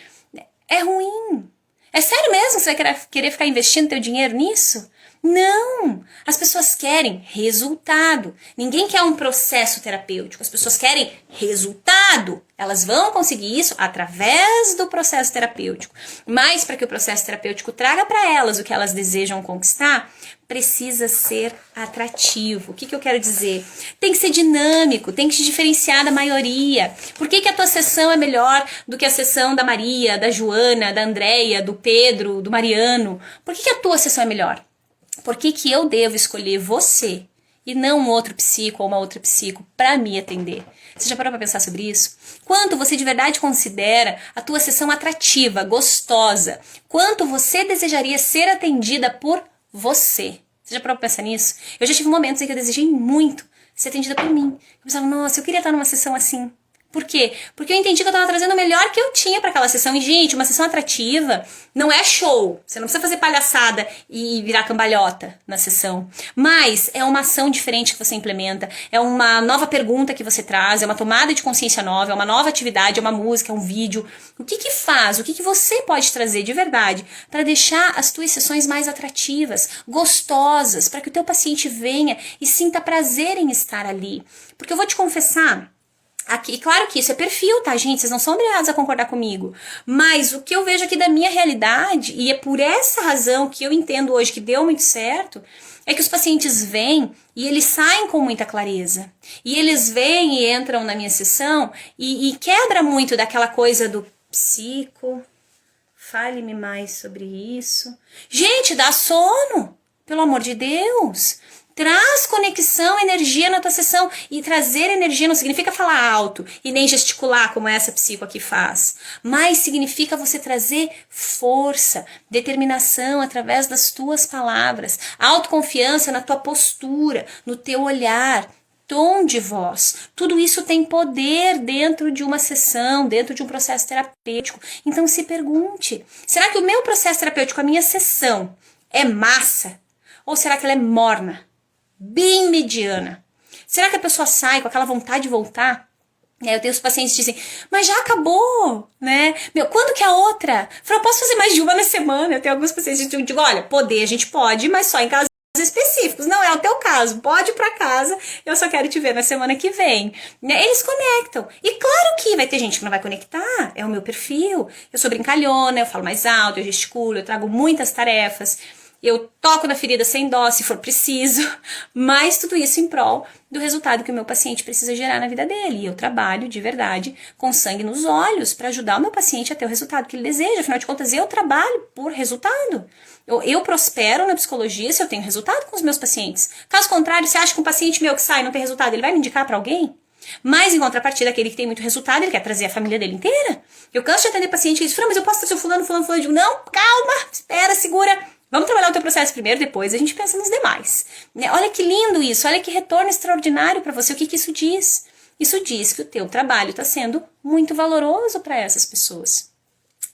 é ruim. É sério mesmo que você vai querer ficar investindo teu dinheiro nisso? Não! As pessoas querem resultado. Ninguém quer um processo terapêutico. As pessoas querem resultado. Elas vão conseguir isso através do processo terapêutico. Mas para que o processo terapêutico traga para elas o que elas desejam conquistar, precisa ser atrativo. O que eu quero dizer? Tem que ser dinâmico, tem que te diferenciar da maioria. Por que a tua sessão é melhor do que a sessão da Maria, da Joana, da Andréia, do Pedro, do Mariano? Por que a tua sessão é melhor? Por que eu devo escolher você e não um outro psico ou uma outra psico para me atender? Você já parou para pensar sobre isso? Quanto você de verdade considera a tua sessão atrativa, gostosa? Quanto você desejaria ser atendida por você? Você já parou para pensar nisso? Eu já tive momentos em que eu desejei muito ser atendida por mim. Eu pensava, nossa, eu queria estar numa sessão assim. Por quê? Porque eu entendi que eu estava trazendo o melhor que eu tinha para aquela sessão. E, gente, uma sessão atrativa não é show. Você não precisa fazer palhaçada e virar cambalhota na sessão. Mas é uma ação diferente que você implementa. É uma nova pergunta que você traz. É uma tomada de consciência nova. É uma nova atividade. É uma música, é um vídeo. O que faz? O que você pode trazer de verdade para deixar as tuas sessões mais atrativas, gostosas, para que o teu paciente venha e sinta prazer em estar ali? Porque eu vou te confessar... Aqui, claro que isso é perfil, tá, gente? Vocês não são obrigados a concordar comigo. Mas o que eu vejo aqui da minha realidade, e é por essa razão que eu entendo hoje que deu muito certo, é que os pacientes vêm e eles saem com muita clareza. E eles vêm e entram na minha sessão e quebra muito daquela coisa do psico. Fale-me mais sobre isso. Gente, dá sono! Pelo amor de Deus! Traz conexão, energia na tua sessão. E trazer energia não significa falar alto e nem gesticular como essa psico aqui faz. Mas significa você trazer força, determinação através das tuas palavras, autoconfiança na tua postura, no teu olhar, tom de voz. Tudo isso tem poder dentro de uma sessão, dentro de um processo terapêutico. Então se pergunte, será que o meu processo terapêutico, a minha sessão, é massa? Ou será que ela é morna? Bem mediana. Será que a pessoa sai com aquela vontade de voltar? Eu tenho os pacientes que dizem, mas já acabou, né? Quando que é a outra? Eu falo, posso fazer mais de uma na semana? Eu tenho alguns pacientes que eu digo, olha, poder a gente pode, mas só em casos específicos. Não é o teu caso, pode ir pra casa, eu só quero te ver na semana que vem. Eles conectam. E claro que vai ter gente que não vai conectar, é o meu perfil. Eu sou brincalhona, eu falo mais alto, eu gesticulo, eu trago muitas tarefas. Eu toco na ferida sem dó, se for preciso, mas tudo isso em prol do resultado que o meu paciente precisa gerar na vida dele. E eu trabalho de verdade com sangue nos olhos para ajudar o meu paciente a ter o resultado que ele deseja. Afinal de contas, eu trabalho por resultado. Eu prospero na psicologia se eu tenho resultado com os meus pacientes. Caso contrário, você acha que um paciente meu que sai e não tem resultado, ele vai me indicar para alguém? Mas, em contrapartida, aquele que tem muito resultado, ele quer trazer a família dele inteira. Eu canso de atender paciente que diz, mas eu posso trazer o fulano. Eu digo, não, calma, espera, segura. Vamos trabalhar o teu processo primeiro, depois a gente pensa nos demais. Olha que lindo isso, olha que retorno extraordinário para você. O que isso diz? Isso diz que o teu trabalho está sendo muito valoroso para essas pessoas.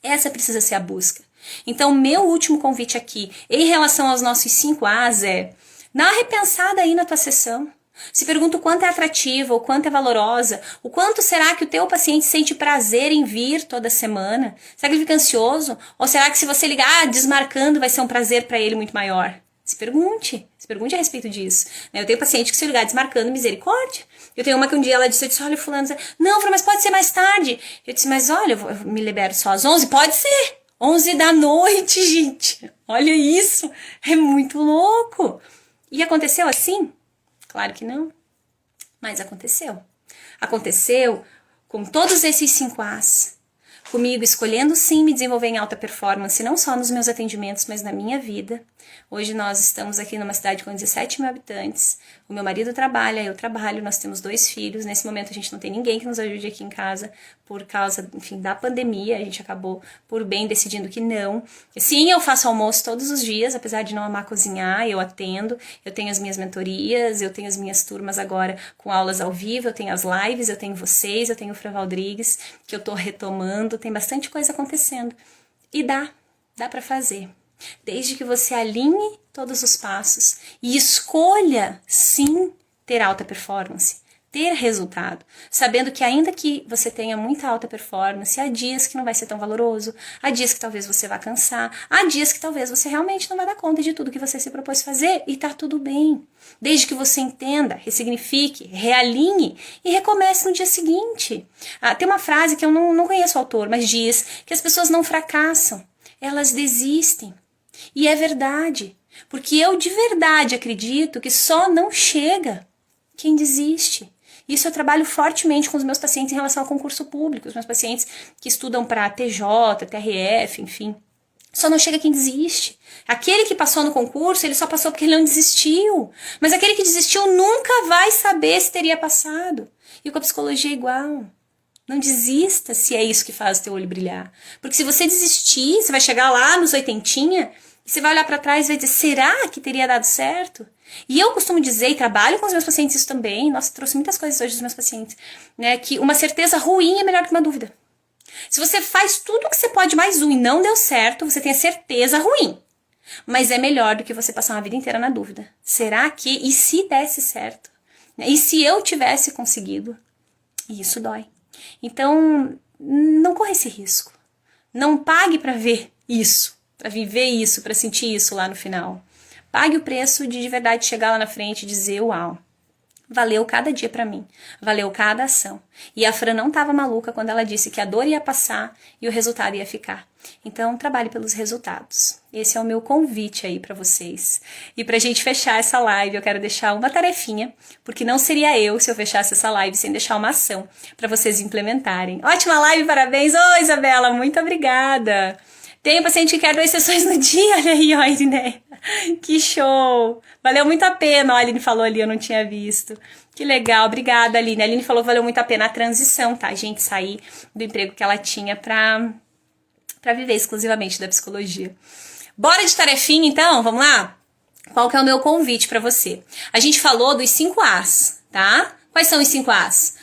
Essa precisa ser a busca. Então, meu último convite aqui, em relação aos nossos 5 As, é dá uma repensada aí na tua sessão. Se pergunta o quanto é atrativa, o quanto é valorosa, o quanto será que o teu paciente sente prazer em vir toda semana? Será que ele fica ansioso? Ou será que se você ligar desmarcando vai ser um prazer para ele muito maior? Se pergunte a respeito disso. Eu tenho paciente que se ligar desmarcando, misericórdia. Eu tenho uma que um dia ela disse, olha fulano, não, mas pode ser mais tarde. Eu disse, mas olha, eu me libero só às 11, pode ser. 11 da noite, gente. Olha isso, é muito louco. E aconteceu assim? Claro que não, mas aconteceu. Aconteceu com todos esses 5 As. Comigo escolhendo sim me desenvolver em alta performance, não só nos meus atendimentos, mas na minha vida. Hoje nós estamos aqui numa cidade com 17 mil habitantes. O meu marido trabalha, eu trabalho, nós temos 2 filhos. Nesse momento a gente não tem ninguém que nos ajude aqui em casa por causa, enfim, da pandemia. A gente acabou por bem decidindo que não. Sim, eu faço almoço todos os dias, apesar de não amar cozinhar, eu atendo. Eu tenho as minhas mentorias, eu tenho as minhas turmas agora com aulas ao vivo, eu tenho as lives, eu tenho vocês, eu tenho o Fran Valdrigues, que eu tô retomando, tem bastante coisa acontecendo. E dá pra fazer. Desde que você alinhe todos os passos e escolha, sim, ter alta performance, ter resultado, sabendo que ainda que você tenha muita alta performance, há dias que não vai ser tão valoroso, há dias que talvez você vá cansar, há dias que talvez você realmente não vai dar conta de tudo que você se propôs fazer e tá tudo bem. Desde que você entenda, ressignifique, realinhe e recomece no dia seguinte. Tem uma frase que eu não conheço o autor, mas diz que as pessoas não fracassam, elas desistem. E é verdade, porque eu de verdade acredito que só não chega quem desiste. Isso eu trabalho fortemente com os meus pacientes em relação ao concurso público, os meus pacientes que estudam para TJ, TRF, enfim. Só não chega quem desiste. Aquele que passou no concurso, ele só passou porque ele não desistiu. Mas aquele que desistiu nunca vai saber se teria passado. E com a psicologia é igual. Não desista se é isso que faz o teu olho brilhar. Porque se você desistir, você vai chegar lá nos 80, e você vai olhar para trás e vai dizer, será que teria dado certo? E eu costumo dizer, e trabalho com os meus pacientes isso também, nossa, trouxe muitas coisas hoje dos meus pacientes, né, que uma certeza ruim é melhor que uma dúvida. Se você faz tudo o que você pode mais um e não deu certo, você tem a certeza ruim. Mas é melhor do que você passar uma vida inteira na dúvida. Será que, e se desse certo? E se eu tivesse conseguido? E isso dói. Então, não corra esse risco. Não pague para ver isso, para viver isso, para sentir isso lá no final. Pague o preço de verdade chegar lá na frente e dizer, uau, valeu cada dia pra mim, valeu cada ação. E a Fran não estava maluca quando ela disse que a dor ia passar e o resultado ia ficar. Então, trabalhe pelos resultados. Esse é o meu convite aí pra vocês. E pra gente fechar essa live, eu quero deixar uma tarefinha, porque não seria eu se eu fechasse essa live sem deixar uma ação pra vocês implementarem. Ótima live, parabéns! Oi, Isabela, muito obrigada! Tem um paciente que quer 2 sessões no dia, olha aí, ó, Irineia. Que show! Valeu muito a pena, ó, a Aline falou ali, eu não tinha visto. Que legal, obrigada, Aline. A Aline falou que valeu muito a pena a transição, tá? A gente sair do emprego que ela tinha pra viver exclusivamente da psicologia. Bora de tarefinha, então? Vamos lá? Qual que é o meu convite pra você? A gente falou dos 5 As, tá? Quais são os 5 As?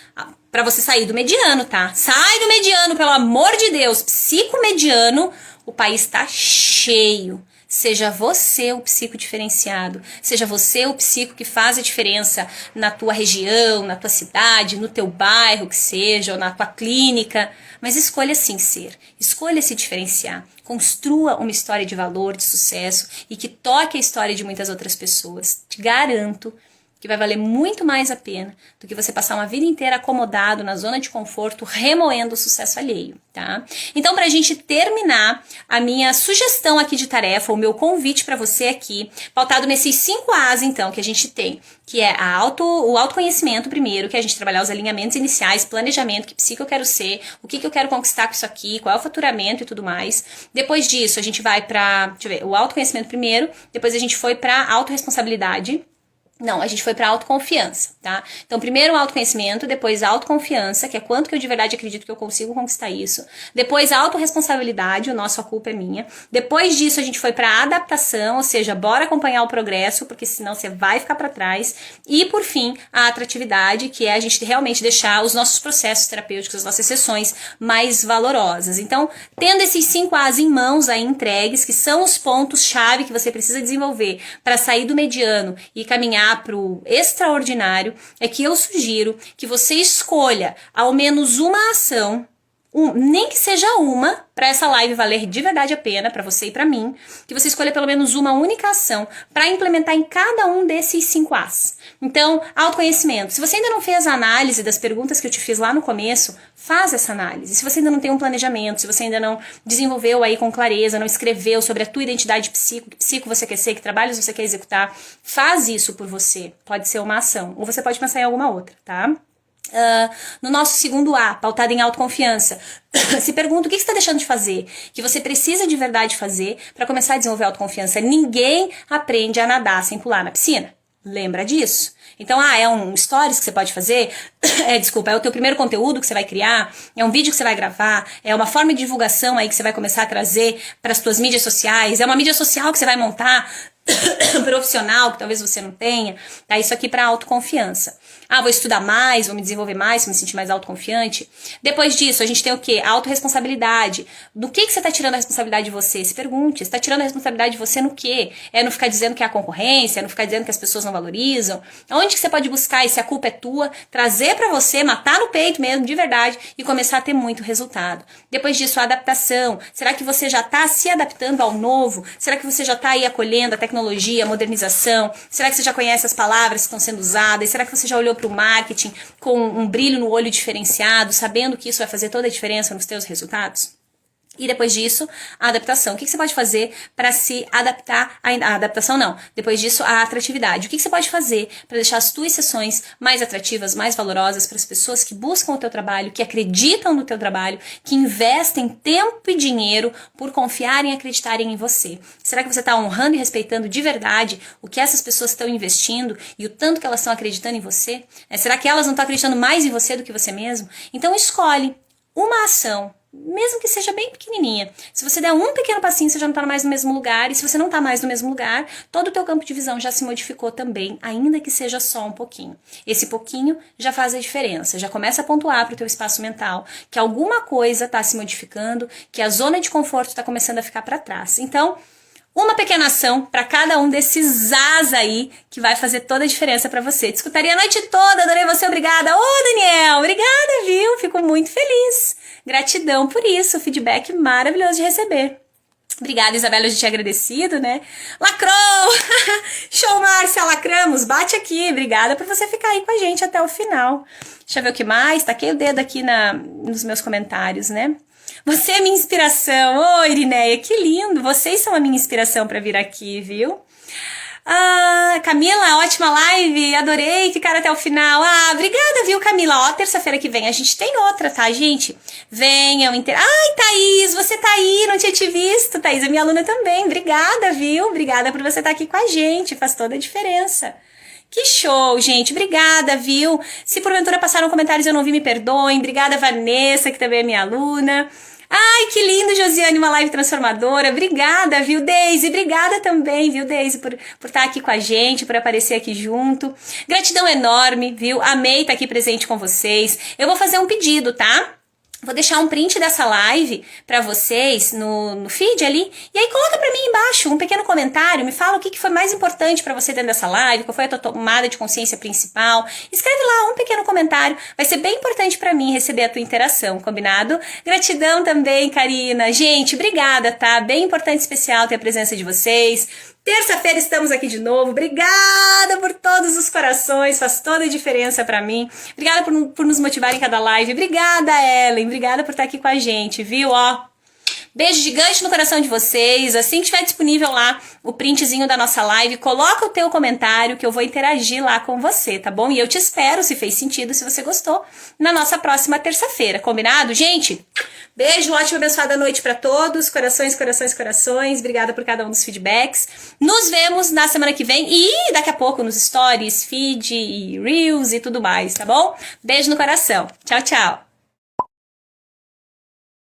Pra você sair do mediano, tá? Sai do mediano, pelo amor de Deus. Psicomediano, o país tá cheio. Seja você o psico diferenciado. Seja você o psico que faz a diferença na tua região, na tua cidade, no teu bairro, que seja, ou na tua clínica. Mas escolha sim ser. Escolha se diferenciar. Construa uma história de valor, de sucesso e que toque a história de muitas outras pessoas. Te garanto que vai valer muito mais a pena do que você passar uma vida inteira acomodado na zona de conforto, remoendo o sucesso alheio, tá? Então, pra gente terminar, a minha sugestão aqui de tarefa, o meu convite pra você aqui, pautado nesses 5 As, então, que a gente tem, que é o autoconhecimento primeiro, que é a gente trabalhar os alinhamentos iniciais, planejamento, que psico eu quero ser, o que eu quero conquistar com isso aqui, qual é o faturamento e tudo mais. Depois disso, a gente vai pra, deixa eu ver, o autoconhecimento primeiro, depois a gente foi pra autorresponsabilidade. Não, a gente foi para autoconfiança, tá? Então, primeiro o autoconhecimento, depois a autoconfiança, que é quanto que eu de verdade acredito que eu consigo conquistar isso. Depois a autorresponsabilidade, o nosso a culpa é minha. Depois disso, a gente foi para adaptação, ou seja, bora acompanhar o progresso, porque senão você vai ficar para trás. E, por fim, a atratividade, que é a gente realmente deixar os nossos processos terapêuticos, as nossas sessões mais valorosas. Então, tendo esses 5 As em mãos aí entregues, que são os pontos-chave que você precisa desenvolver para sair do mediano e caminhar para o extraordinário, é que eu sugiro que você escolha ao menos uma ação, nem que seja uma, para essa live valer de verdade a pena, para você e para mim, que você escolha pelo menos uma única ação para implementar em cada um desses 5 As. Então, autoconhecimento. Se você ainda não fez a análise das perguntas que eu te fiz lá no começo, faz essa análise. Se você ainda não tem um planejamento, se você ainda não desenvolveu aí com clareza, não escreveu sobre a tua identidade psico, que psico você quer ser, que trabalhos você quer executar, faz isso por você. Pode ser uma ação, ou você pode pensar em alguma outra, tá? No nosso segundo A, pautado em autoconfiança, se pergunta o que você está deixando de fazer, que você precisa de verdade fazer para começar a desenvolver autoconfiança. Ninguém aprende a nadar sem pular na piscina. Lembra disso? Então, é um stories que você pode fazer, é o teu primeiro conteúdo que você vai criar, é um vídeo que você vai gravar, é uma forma de divulgação aí que você vai começar a trazer para as tuas mídias sociais, é uma mídia social que você vai montar, profissional que talvez você não tenha, tá? Isso aqui para autoconfiança. Ah, vou estudar mais, vou me desenvolver mais, vou me sentir mais autoconfiante. Depois disso, a gente tem o quê? Autorresponsabilidade. Do que você tá tirando a responsabilidade de você? Se pergunte, você tá tirando a responsabilidade de você no quê? É não ficar dizendo que é a concorrência, é não ficar dizendo que as pessoas não valorizam? Onde que você pode buscar, e se a culpa é tua, trazer pra você, matar no peito mesmo, de verdade, e começar a ter muito resultado. Depois disso, a adaptação. Será que você já tá se adaptando ao novo? Será que você já tá aí acolhendo a tecnologia, a modernização? Será que você já conhece as palavras que estão sendo usadas? Será que você já olhou para o marketing com um brilho no olho diferenciado, sabendo que isso vai fazer toda a diferença nos teus resultados? E depois disso, a adaptação. O que você pode fazer para se adaptar? A adaptação não. Depois disso, a atratividade. O que você pode fazer para deixar as tuas sessões mais atrativas, mais valorosas para as pessoas que buscam o teu trabalho, que acreditam no teu trabalho, que investem tempo e dinheiro por confiarem e acreditarem em você? Será que você está honrando e respeitando de verdade o que essas pessoas estão investindo e o tanto que elas estão acreditando em você? Será que elas não estão acreditando mais em você do que você mesmo? Então escolhe uma ação, mesmo que seja bem pequenininha. Se você der um pequeno passinho, você já não está mais no mesmo lugar. E se você não está mais no mesmo lugar, todo o teu campo de visão já se modificou também, ainda que seja só um pouquinho. Esse pouquinho já faz a diferença. Já começa a pontuar para o teu espaço mental que alguma coisa está se modificando, que a zona de conforto está começando a ficar para trás. Então, uma pequena ação para cada um desses as aí que vai fazer toda a diferença para você. Te escutaria a noite toda, adorei você, obrigada. Ô, Daniel, obrigada, viu? Fico muito feliz. Gratidão por isso, feedback maravilhoso de receber. Obrigada, Isabela, eu já tinha agradecido, né? Lacrou! Show, Márcia, lacramos, bate aqui. Obrigada por você ficar aí com a gente até o final. Deixa eu ver o que mais. Taquei o dedo aqui nos meus comentários, né? Você é minha inspiração. Ô, Irineia, que lindo. Vocês são a minha inspiração para vir aqui, viu? Ah, Camila, ótima live. Adorei ficar até o final. Ah, obrigada, viu, Camila? Ó, terça-feira que vem a gente tem outra, tá, gente? Venham. Ai, Thaís, você tá aí. Não tinha te visto. Thaís é minha aluna também. Obrigada, viu? Obrigada por você estar aqui com a gente. Faz toda a diferença. Que show, gente. Obrigada, viu? Se porventura passaram comentários e eu não vi, me perdoem. Obrigada, Vanessa, que também é minha aluna. Ai, que lindo, Josiane, uma live transformadora. Obrigada, viu, Deise? Obrigada também, viu, Deise, por estar aqui com a gente, por aparecer aqui junto. Gratidão enorme, viu? Amei estar aqui presente com vocês. Eu vou fazer um pedido, tá? Vou deixar um print dessa live pra vocês no feed ali. E aí coloca pra mim embaixo um pequeno comentário. Me fala o que foi mais importante pra você dentro dessa live. Qual foi a tua tomada de consciência principal. Escreve lá um pequeno comentário. Vai ser bem importante pra mim receber a tua interação, combinado? Gratidão também, Karina. Gente, obrigada, tá? Bem importante e especial ter a presença de vocês. Terça-feira estamos aqui de novo. Obrigada por todos os corações, faz toda a diferença pra mim. Obrigada por nos motivar em cada live. Obrigada, Ellen. Obrigada por estar aqui com a gente, viu? Ó, beijo gigante no coração de vocês. Assim que estiver disponível lá o printzinho da nossa live, coloca o teu comentário que eu vou interagir lá com você, tá bom? E eu te espero, se fez sentido, se você gostou, na nossa próxima terça-feira, combinado? Gente, beijo, ótima abençoada noite pra todos. Corações, corações, corações. Obrigada por cada um dos feedbacks. Nos vemos na semana que vem e daqui a pouco nos stories, feed e reels e tudo mais, tá bom? Beijo no coração. Tchau, tchau.